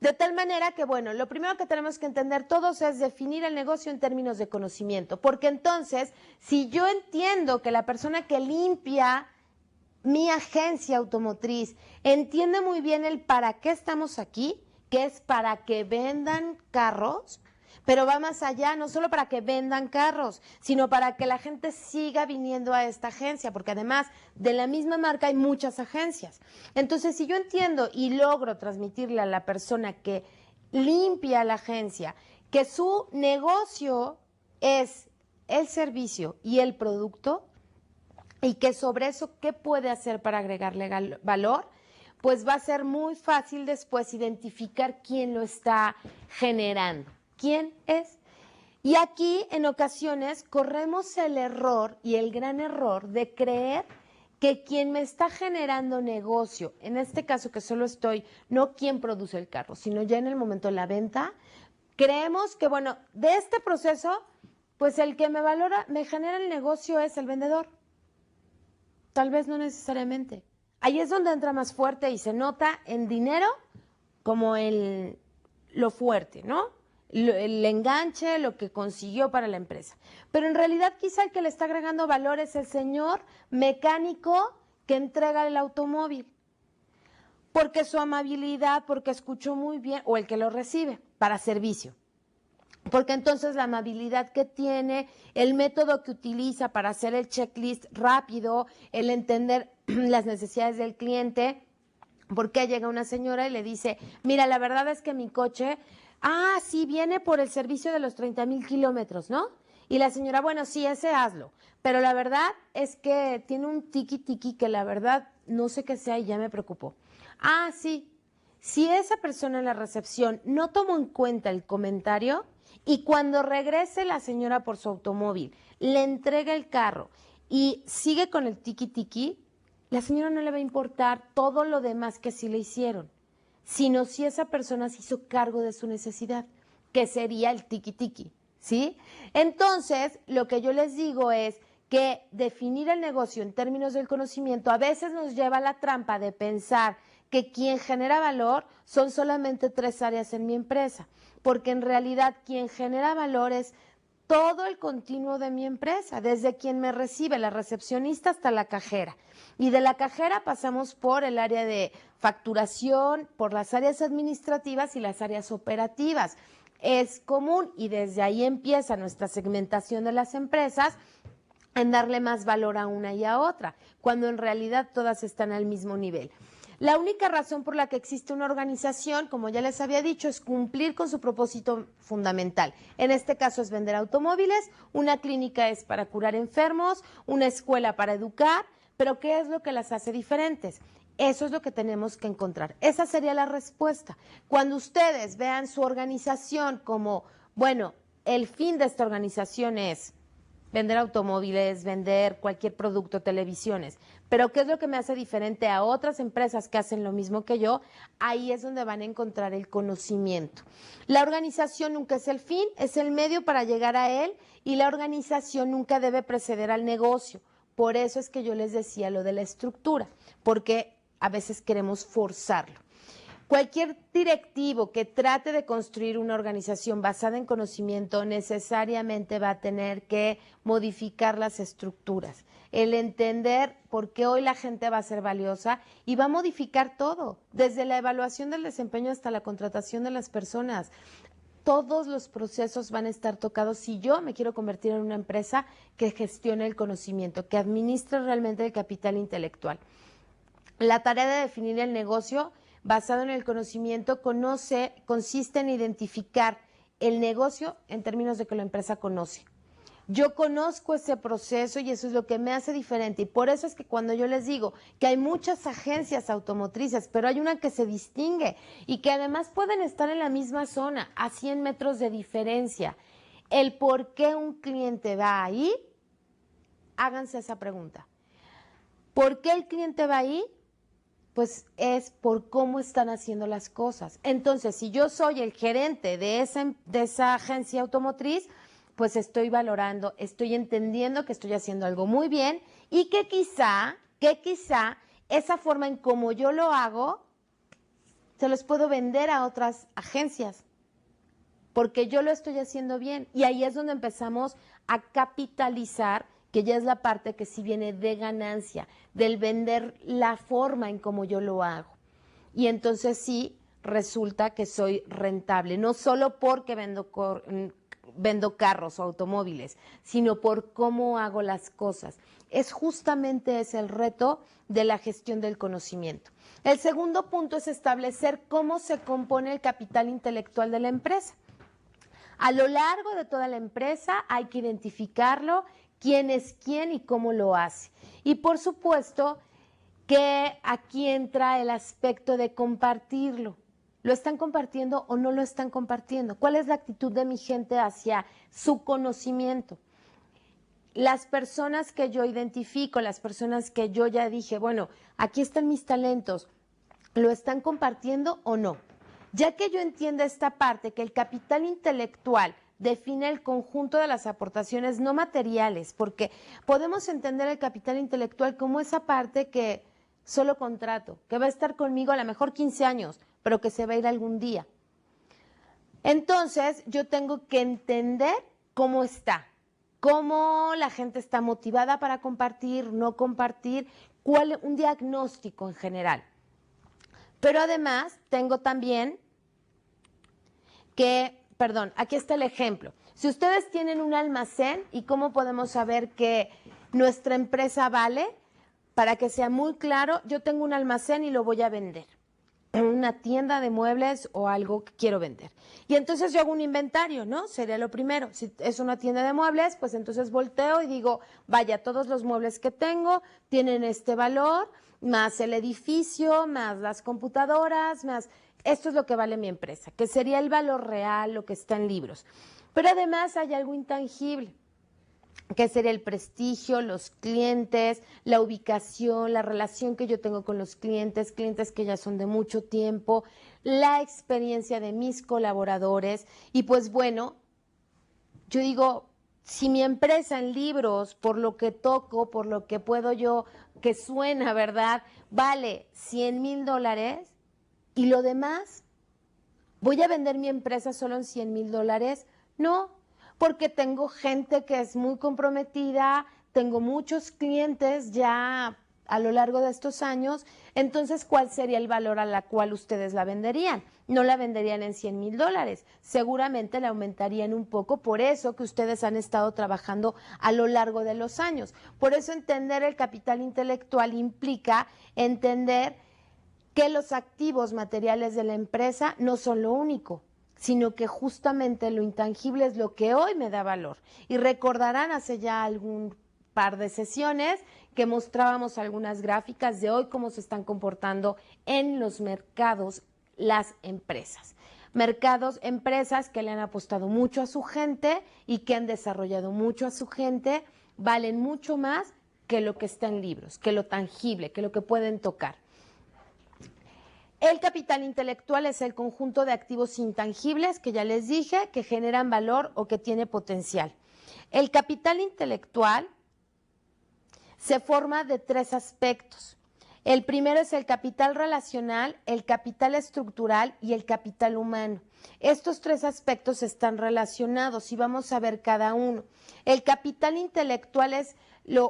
De tal manera que, bueno, lo primero que tenemos que entender todos es definir el negocio en términos de conocimiento, porque entonces, si yo entiendo que la persona que limpia mi agencia automotriz entiende muy bien el para qué estamos aquí, que es para que vendan carros, pero va más allá, no solo para que vendan carros, sino para que la gente siga viniendo a esta agencia, porque además de la misma marca hay muchas agencias. Entonces, si yo entiendo y logro transmitirle a la persona que limpia la agencia, que su negocio es el servicio y el producto, y que sobre eso, ¿qué puede hacer para agregarle valor? Pues va a ser muy fácil después identificar quién lo está generando. ¿Quién es? Y aquí en ocasiones corremos el error y el gran error de creer que quien me está generando negocio, en este caso que solo no quien produce el carro, sino ya en el momento de la venta, creemos que, bueno, de este proceso, pues el que me genera el negocio es el vendedor. Tal vez no necesariamente. Ahí es donde entra más fuerte y se nota en dinero como lo fuerte, ¿no? El enganche, lo que consiguió para la empresa. Pero en realidad quizá el que le está agregando valor es el señor mecánico que entrega el automóvil. Porque su amabilidad, porque escuchó muy bien, o el que lo recibe para servicio. Porque entonces la amabilidad que tiene, el método que utiliza para hacer el checklist rápido, el entender las necesidades del cliente, porque llega una señora y le dice, mira, la verdad es que mi coche, sí, viene por el servicio de los 30,000 kilómetros, ¿no? Y la señora, bueno, sí, ese hazlo, pero la verdad es que tiene un tiki-tiki que la verdad no sé qué sea y ya me preocupó. Sí, si esa persona en la recepción no tomó en cuenta el comentario y cuando regrese la señora por su automóvil, le entrega el carro y sigue con el tiki-tiki, la señora no le va a importar todo lo demás que sí le hicieron, sino si esa persona se hizo cargo de su necesidad, que sería el tiki-tiki, ¿sí? Entonces, lo que yo les digo es que definir el negocio en términos del conocimiento a veces nos lleva a la trampa de pensar que quien genera valor son solamente 3 áreas en mi empresa, porque en realidad quien genera valor es todo el continuo de mi empresa, desde quien me recibe, la recepcionista hasta la cajera. Y de la cajera pasamos por el área de facturación, por las áreas administrativas y las áreas operativas. Es común y desde ahí empieza nuestra segmentación de las empresas en darle más valor a una y a otra, cuando en realidad todas están al mismo nivel. La única razón por la que existe una organización, como ya les había dicho, es cumplir con su propósito fundamental. En este caso es vender automóviles, una clínica es para curar enfermos, una escuela para educar, pero ¿qué es lo que las hace diferentes? Eso es lo que tenemos que encontrar. Esa sería la respuesta. Cuando ustedes vean su organización como, bueno, el fin de esta organización es vender automóviles, vender cualquier producto, televisiones. Pero ¿qué es lo que me hace diferente a otras empresas que hacen lo mismo que yo? Ahí es donde van a encontrar el conocimiento. La organización nunca es el fin, es el medio para llegar a él, y la organización nunca debe preceder al negocio. Por eso es que yo les decía lo de la estructura, porque a veces queremos forzarlo. Cualquier directivo que trate de construir una organización basada en conocimiento necesariamente va a tener que modificar las estructuras, el entender por qué hoy la gente va a ser valiosa y va a modificar todo, desde la evaluación del desempeño hasta la contratación de las personas. Todos los procesos van a estar tocados si yo me quiero convertir en una empresa que gestione el conocimiento, que administre realmente el capital intelectual. La tarea de definir el negocio basado en el conocimiento consiste en identificar el negocio en términos de que la empresa conoce. Yo conozco ese proceso y eso es lo que me hace diferente. Y por eso es que cuando yo les digo que hay muchas agencias automotrices, pero hay una que se distingue y que además pueden estar en la misma zona, a 100 metros de diferencia. El por qué un cliente va ahí, háganse esa pregunta. ¿Por qué el cliente va ahí? Pues es por cómo están haciendo las cosas. Entonces, si yo soy el gerente de esa agencia automotriz, pues estoy valorando, estoy entendiendo que estoy haciendo algo muy bien y que quizá esa forma en cómo yo lo hago, se los puedo vender a otras agencias, porque yo lo estoy haciendo bien. Y ahí es donde empezamos a capitalizar, que ya es la parte que sí viene de ganancia, del vender la forma en cómo yo lo hago. Y entonces sí resulta que soy rentable, no solo porque vendo carros o automóviles, sino por cómo hago las cosas. Es justamente ese el reto de la gestión del conocimiento. El segundo punto es establecer cómo se compone el capital intelectual de la empresa. A lo largo de toda la empresa hay que identificarlo, quién es quién y cómo lo hace. Y por supuesto que aquí entra el aspecto de compartirlo. ¿Lo están compartiendo o no lo están compartiendo? ¿Cuál es la actitud de mi gente hacia su conocimiento? Las personas que yo identifico, las personas que yo ya dije, bueno, aquí están mis talentos, ¿lo están compartiendo o no? Ya que yo entienda esta parte, que el capital intelectual define el conjunto de las aportaciones no materiales, porque podemos entender el capital intelectual como esa parte que solo contrato, que va a estar conmigo a lo mejor 15 años, pero que se va a ir algún día. Entonces, yo tengo que entender cómo está, cómo la gente está motivada para compartir, no compartir, un diagnóstico en general. Pero además, tengo también aquí está el ejemplo. Si ustedes tienen un almacén, ¿y cómo podemos saber que nuestra empresa vale? Para que sea muy claro, yo tengo un almacén y lo voy a vender. Una tienda de muebles o algo que quiero vender. Y entonces yo hago un inventario, ¿no? Sería lo primero. Si es una tienda de muebles, pues entonces volteo y digo, vaya, todos los muebles que tengo tienen este valor, más el edificio, más las computadoras, más... Esto es lo que vale mi empresa, que sería el valor real, lo que está en libros. Pero además hay algo intangible, que sería el prestigio, los clientes, la ubicación, la relación que yo tengo con los clientes, clientes que ya son de mucho tiempo, la experiencia de mis colaboradores. Y pues bueno, yo digo, si mi empresa en libros, por lo que toco, por lo que puedo yo, que suena, ¿verdad?, vale $100,000, ¿y lo demás? ¿Voy a vender mi empresa solo en $100,000? No, porque tengo gente que es muy comprometida, tengo muchos clientes ya a lo largo de estos años. Entonces, ¿cuál sería el valor a la cual ustedes la venderían? No la venderían en $100,000, seguramente la aumentarían un poco, por eso que ustedes han estado trabajando a lo largo de los años. Por eso entender el capital intelectual implica entender que los activos materiales de la empresa no son lo único, sino que justamente lo intangible es lo que hoy me da valor. Y recordarán hace ya algún par de sesiones que mostrábamos algunas gráficas de hoy cómo se están comportando en los mercados las empresas. Mercados, empresas que le han apostado mucho a su gente y que han desarrollado mucho a su gente, valen mucho más que lo que está en libros, que lo tangible, que lo que pueden tocar. El capital intelectual es el conjunto de activos intangibles que ya les dije, que generan valor o que tiene potencial. El capital intelectual se forma de 3 aspectos. El primero es el capital relacional, el capital estructural y el capital humano. Estos 3 aspectos están relacionados y vamos a ver cada uno. El capital intelectual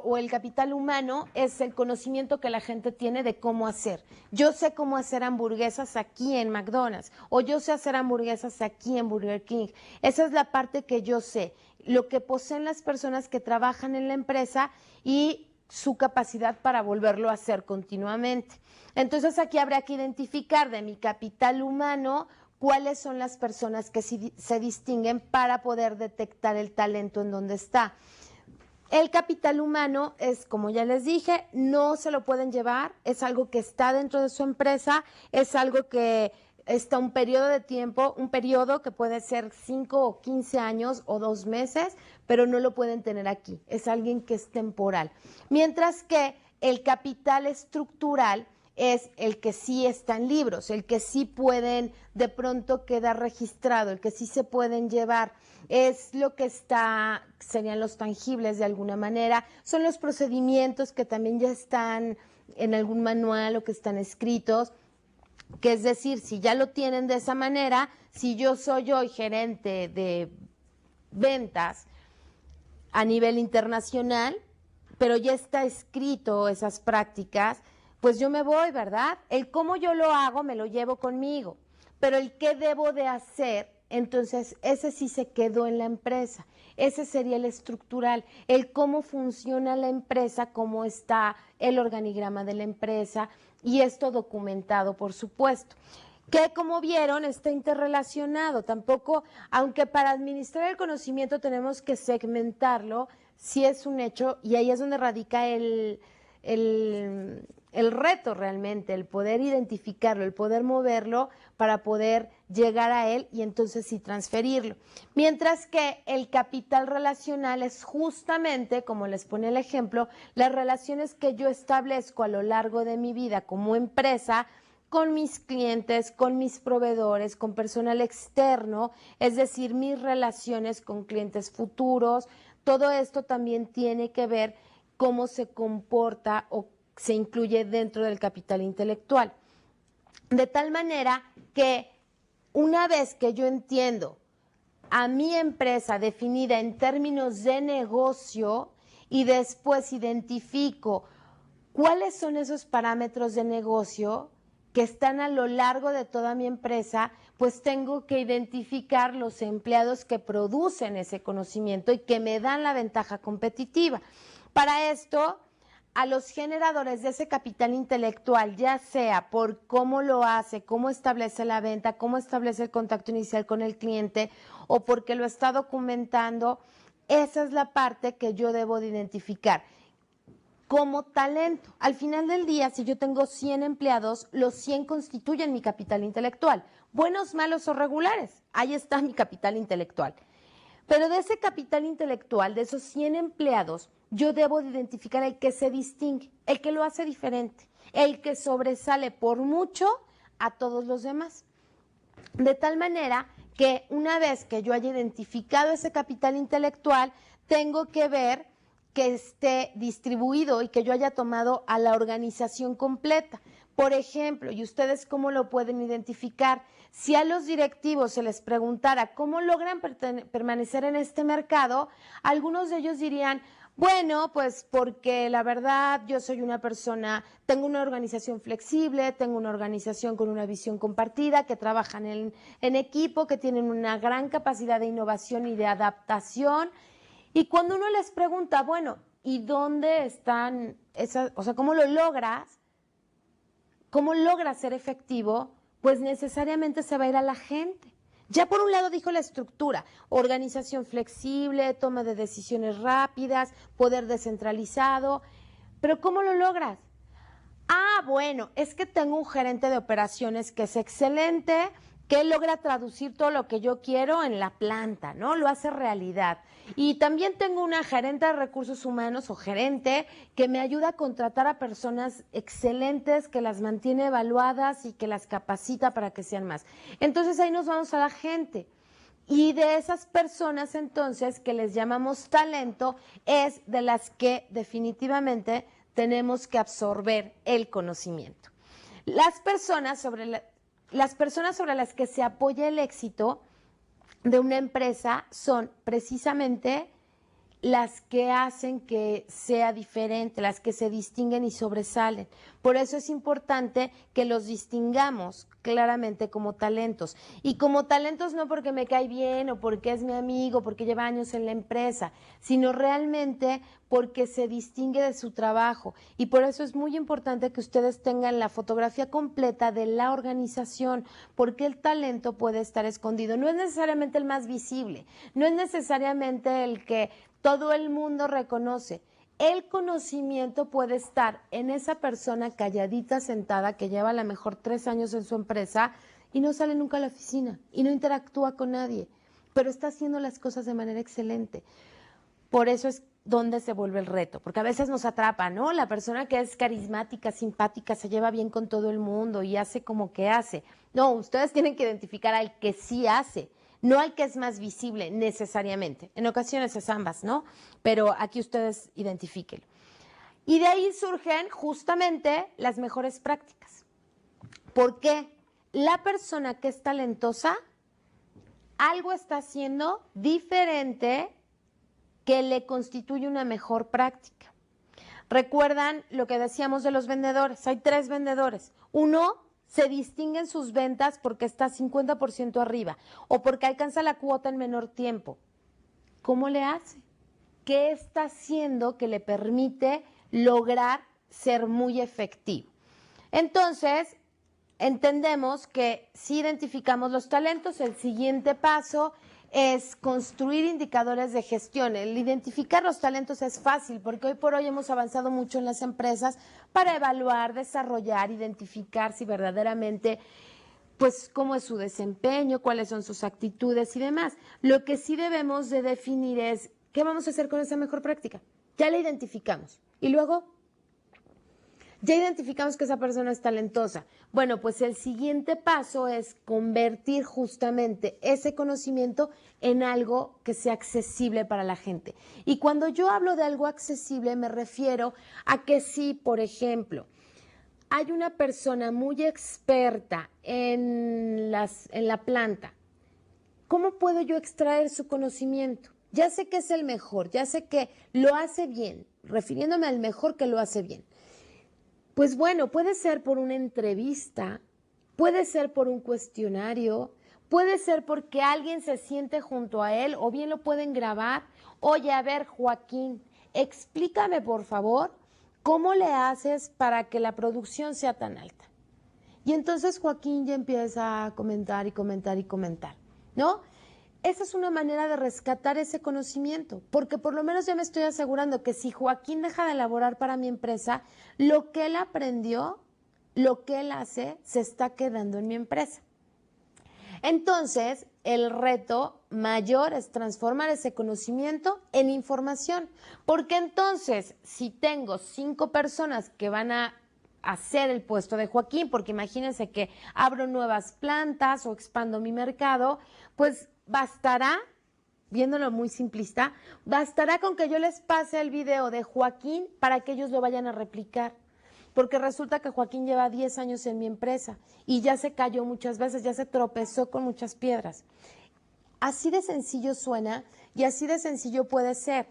o el capital humano es el conocimiento que la gente tiene de cómo hacer. Yo sé cómo hacer hamburguesas aquí en McDonald's o yo sé hacer hamburguesas aquí en Burger King. Esa es la parte que yo sé, lo que poseen las personas que trabajan en la empresa y su capacidad para volverlo a hacer continuamente. Entonces aquí habrá que identificar de mi capital humano cuáles son las personas que se distinguen para poder detectar el talento en donde está. El capital humano es, como ya les dije, no se lo pueden llevar, es algo que está dentro de su empresa, es algo que está un periodo de tiempo, un periodo que puede ser 5 o 15 años o 2 meses, pero no lo pueden tener aquí, es alguien que es temporal. Mientras que el capital estructural es el que sí está en libros, el que sí pueden de pronto quedar registrado, el que sí se pueden llevar. Es lo que serían los tangibles de alguna manera, son los procedimientos que también ya están en algún manual o que están escritos, que es decir, si ya lo tienen de esa manera, si yo soy hoy gerente de ventas a nivel internacional, pero ya está escrito esas prácticas, pues yo me voy, ¿verdad? El cómo yo lo hago me lo llevo conmigo, pero el qué debo de hacer, entonces ese sí se quedó en la empresa, ese sería el estructural, el cómo funciona la empresa, cómo está el organigrama de la empresa y esto documentado, por supuesto. Que como vieron está interrelacionado, tampoco, aunque para administrar el conocimiento tenemos que segmentarlo, sí es un hecho y ahí es donde radica el reto realmente, el poder identificarlo, el poder moverlo para poder llegar a él y entonces sí transferirlo. Mientras que el capital relacional es justamente, como les pone el ejemplo, las relaciones que yo establezco a lo largo de mi vida como empresa, con mis clientes, con mis proveedores, con personal externo, es decir, mis relaciones con clientes futuros. Todo esto también tiene que ver cómo se comporta o se incluye dentro del capital intelectual. De tal manera que una vez que yo entiendo a mi empresa definida en términos de negocio y después identifico cuáles son esos parámetros de negocio que están a lo largo de toda mi empresa, pues tengo que identificar los empleados que producen ese conocimiento y que me dan la ventaja competitiva. Para esto, a los generadores de ese capital intelectual, ya sea por cómo lo hace, cómo establece la venta, cómo establece el contacto inicial con el cliente o porque lo está documentando, esa es la parte que yo debo de identificar como talento. Al final del día, si yo tengo 100 empleados, los 100 constituyen mi capital intelectual. Buenos, malos o regulares, ahí está mi capital intelectual. Pero de ese capital intelectual, de esos 100 empleados, yo debo de identificar el que se distingue, el que lo hace diferente, el que sobresale por mucho a todos los demás. De tal manera que una vez que yo haya identificado ese capital intelectual, tengo que ver que esté distribuido y que yo haya tomado a la organización completa. Por ejemplo, ¿y ustedes cómo lo pueden identificar? Si a los directivos se les preguntara cómo logran permanecer en este mercado, algunos de ellos dirían, bueno, pues porque la verdad yo soy una persona, tengo una organización flexible, tengo una organización con una visión compartida, que trabajan en equipo, que tienen una gran capacidad de innovación y de adaptación. Y cuando uno les pregunta, bueno, ¿y dónde están esas, o sea, cómo lo logras? ¿cómo logra ser efectivo? Pues necesariamente se va a ir a la gente. Ya por un lado dijo la estructura, organización flexible, toma de decisiones rápidas, poder descentralizado, pero ¿cómo lo logras? Ah, bueno, es que tengo un gerente de operaciones que es excelente, que logra traducir todo lo que yo quiero en la planta, ¿no? Lo hace realidad. Y también tengo una gerente de recursos humanos o gerente que me ayuda a contratar a personas excelentes, que las mantiene evaluadas y que las capacita para que sean más. Entonces ahí nos vamos a la gente. Y de esas personas entonces que les llamamos talento es de las que definitivamente tenemos que absorber el conocimiento. Las personas sobre las que se apoya el éxito de una empresa son precisamente las que hacen que sea diferente, las que se distinguen y sobresalen. Por eso es importante que los distingamos claramente como talentos. Y como talentos no porque me cae bien o porque es mi amigo, porque lleva años en la empresa, sino realmente porque se distingue de su trabajo. Y por eso es muy importante que ustedes tengan la fotografía completa de la organización, porque el talento puede estar escondido. No es necesariamente el más visible, no es necesariamente el que todo el mundo reconoce. El conocimiento puede estar en esa persona calladita, sentada, que lleva a lo mejor 3 años en su empresa y no sale nunca a la oficina y no interactúa con nadie, pero está haciendo las cosas de manera excelente. Por eso es donde se vuelve el reto, porque a veces nos atrapa, ¿no? La persona que es carismática, simpática, se lleva bien con todo el mundo y hace como que hace. No, ustedes tienen que identificar al que sí hace, no al que es más visible necesariamente. En ocasiones es ambas, ¿no? Pero aquí ustedes identifíquenlo. Y de ahí surgen justamente las mejores prácticas. ¿Por qué? La persona que es talentosa algo está haciendo diferente que le constituye una mejor práctica. ¿Recuerdan lo que decíamos de los vendedores? Hay 3 vendedores. Uno se distingue en sus ventas porque está 50% arriba o porque alcanza la cuota en menor tiempo. ¿Cómo le hace? ¿Qué está haciendo que le permite lograr ser muy efectivo? Entonces, entendemos que si identificamos los talentos, el siguiente paso es construir indicadores de gestión. El identificar los talentos es fácil porque hoy por hoy hemos avanzado mucho en las empresas para evaluar, desarrollar, identificar si verdaderamente, pues, cómo es su desempeño, cuáles son sus actitudes y demás. Lo que sí debemos de definir es qué vamos a hacer con esa mejor práctica. Ya la identificamos. Y luego, ya identificamos que esa persona es talentosa. Bueno, pues el siguiente paso es convertir justamente ese conocimiento en algo que sea accesible para la gente. Y cuando yo hablo de algo accesible, me refiero a que si, por ejemplo, hay una persona muy experta en la planta, ¿cómo puedo yo extraer su conocimiento? Ya sé que es el mejor, ya sé que lo hace bien, refiriéndome al mejor que lo hace bien. Pues bueno, puede ser por una entrevista, puede ser por un cuestionario, puede ser porque alguien se siente junto a él o bien lo pueden grabar. Oye, a ver, Joaquín, explícame por favor cómo le haces para que la producción sea tan alta. Y entonces Joaquín ya empieza a comentar y comentar y comentar, ¿no? Esa es una manera de rescatar ese conocimiento, porque por lo menos ya me estoy asegurando que si Joaquín deja de elaborar para mi empresa, lo que él aprendió, lo que él hace, se está quedando en mi empresa. Entonces, el reto mayor es transformar ese conocimiento en información, porque entonces, si tengo 5 personas que van a hacer el puesto de Joaquín, porque imagínense que abro nuevas plantas o expando mi mercado, pues bastará, viéndolo muy simplista, bastará con que yo les pase el video de Joaquín para que ellos lo vayan a replicar. Porque resulta que Joaquín lleva 10 años en mi empresa y ya se cayó muchas veces, ya se tropezó con muchas piedras. Así de sencillo suena y así de sencillo puede ser.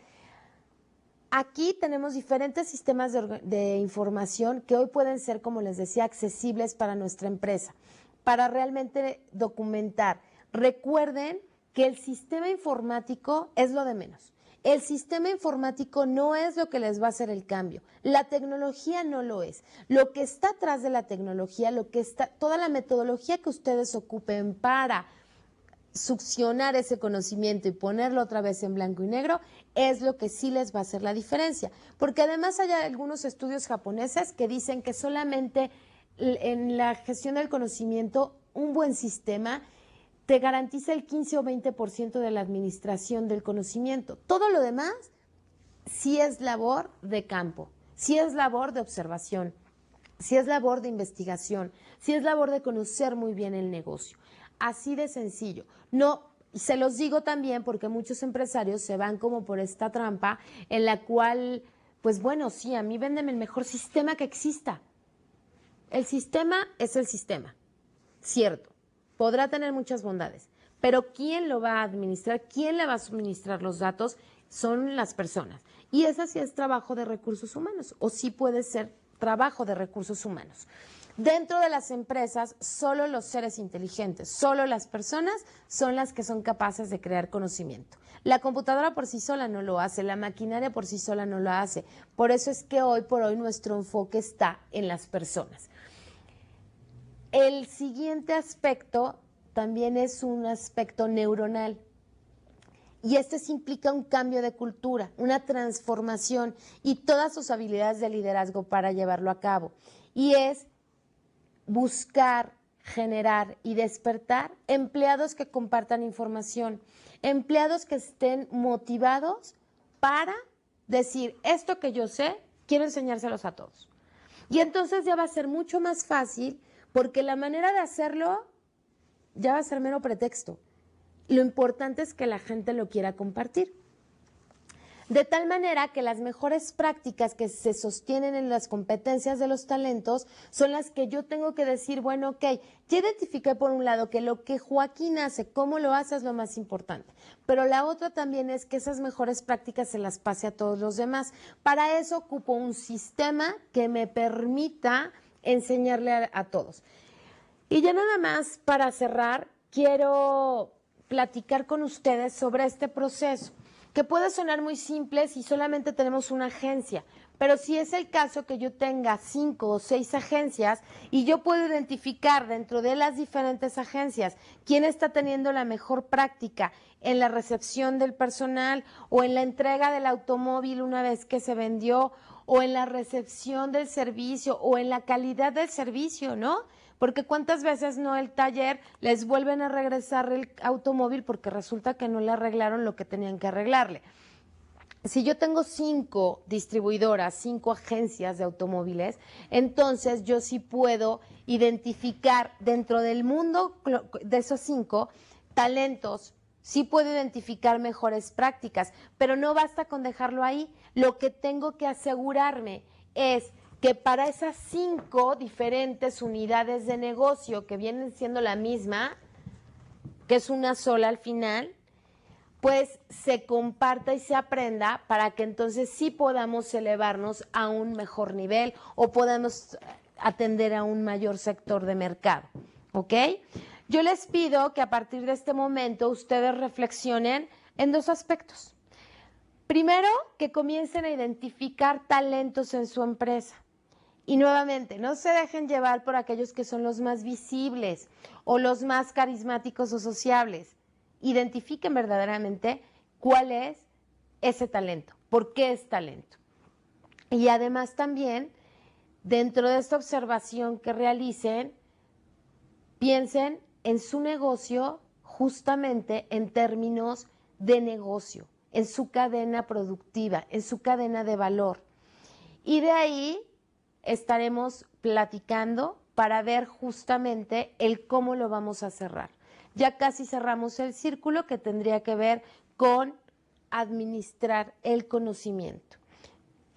Aquí tenemos diferentes sistemas de información que hoy pueden ser, como les decía, accesibles para nuestra empresa, para realmente documentar. Recuerden que el sistema informático es lo de menos. El sistema informático no es lo que les va a hacer el cambio. La tecnología no lo es. Lo que está atrás de la tecnología, toda la metodología que ustedes ocupen para succionar ese conocimiento y ponerlo otra vez en blanco y negro, es lo que sí les va a hacer la diferencia. Porque además hay algunos estudios japoneses que dicen que solamente en la gestión del conocimiento, un buen sistema te garantiza el 15 o 20% de la administración del conocimiento. Todo lo demás sí es labor de campo, sí es labor de observación, sí es labor de investigación, sí es labor de conocer muy bien el negocio. Así de sencillo. No, se los digo también porque muchos empresarios se van como por esta trampa en la cual, pues bueno, sí, a mí véndeme el mejor sistema que exista. El sistema es el sistema, cierto. Podrá tener muchas bondades, pero ¿quién lo va a administrar? ¿Quién le va a suministrar los datos? Son las personas. Y ese sí es trabajo de recursos humanos, o sí puede ser trabajo de recursos humanos. Dentro de las empresas, solo los seres inteligentes, solo las personas son las que son capaces de crear conocimiento. La computadora por sí sola no lo hace, la maquinaria por sí sola no lo hace. Por eso es que hoy por hoy nuestro enfoque está en las personas. El siguiente aspecto también es un aspecto neuronal. Y este implica un cambio de cultura, una transformación y todas sus habilidades de liderazgo para llevarlo a cabo. Y es buscar, generar y despertar empleados que compartan información, empleados que estén motivados para decir, esto que yo sé, quiero enseñárselos a todos. Y entonces ya va a ser mucho más fácil porque la manera de hacerlo ya va a ser mero pretexto. Lo importante es que la gente lo quiera compartir. De tal manera que las mejores prácticas que se sostienen en las competencias de los talentos son las que yo tengo que decir, bueno, ok, ya identifiqué por un lado que lo que Joaquín hace, cómo lo hace es lo más importante, pero la otra también es que esas mejores prácticas se las pase a todos los demás. Para eso ocupo un sistema que me permita enseñarle a todos. Y ya nada más para cerrar, quiero platicar con ustedes sobre este proceso, que puede sonar muy simple si solamente tenemos una agencia, pero si es el caso que yo tenga 5 o 6 agencias y yo puedo identificar dentro de las diferentes agencias quién está teniendo la mejor práctica en la recepción del personal o en la entrega del automóvil una vez que se vendió o en la recepción del servicio o en la calidad del servicio, ¿no? Porque cuántas veces no el taller les vuelven a regresar el automóvil porque resulta que no le arreglaron lo que tenían que arreglarle. Si yo tengo 5 distribuidoras, 5 agencias de automóviles, entonces yo sí puedo identificar dentro del mundo de esos 5 talentos, sí puedo identificar mejores prácticas, pero no basta con dejarlo ahí. Lo que tengo que asegurarme es que para esas 5 diferentes unidades de negocio que vienen siendo la misma, que es una sola al final, pues se comparta y se aprenda para que entonces sí podamos elevarnos a un mejor nivel o podamos atender a un mayor sector de mercado, ¿ok? Yo les pido que a partir de este momento ustedes reflexionen en 2 aspectos. Primero, que comiencen a identificar talentos en su empresa. Y nuevamente, no se dejen llevar por aquellos que son los más visibles o los más carismáticos o sociables. Identifiquen verdaderamente cuál es ese talento, por qué es talento. Y además también, dentro de esta observación que realicen, piensen en su negocio justamente en términos de negocio, en su cadena productiva, en su cadena de valor. Y de ahí estaremos platicando para ver justamente el cómo lo vamos a cerrar. Ya casi cerramos el círculo que tendría que ver con administrar el conocimiento.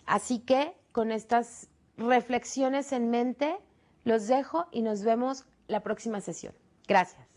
Así que con estas reflexiones en mente, los dejo y nos vemos la próxima sesión. Gracias.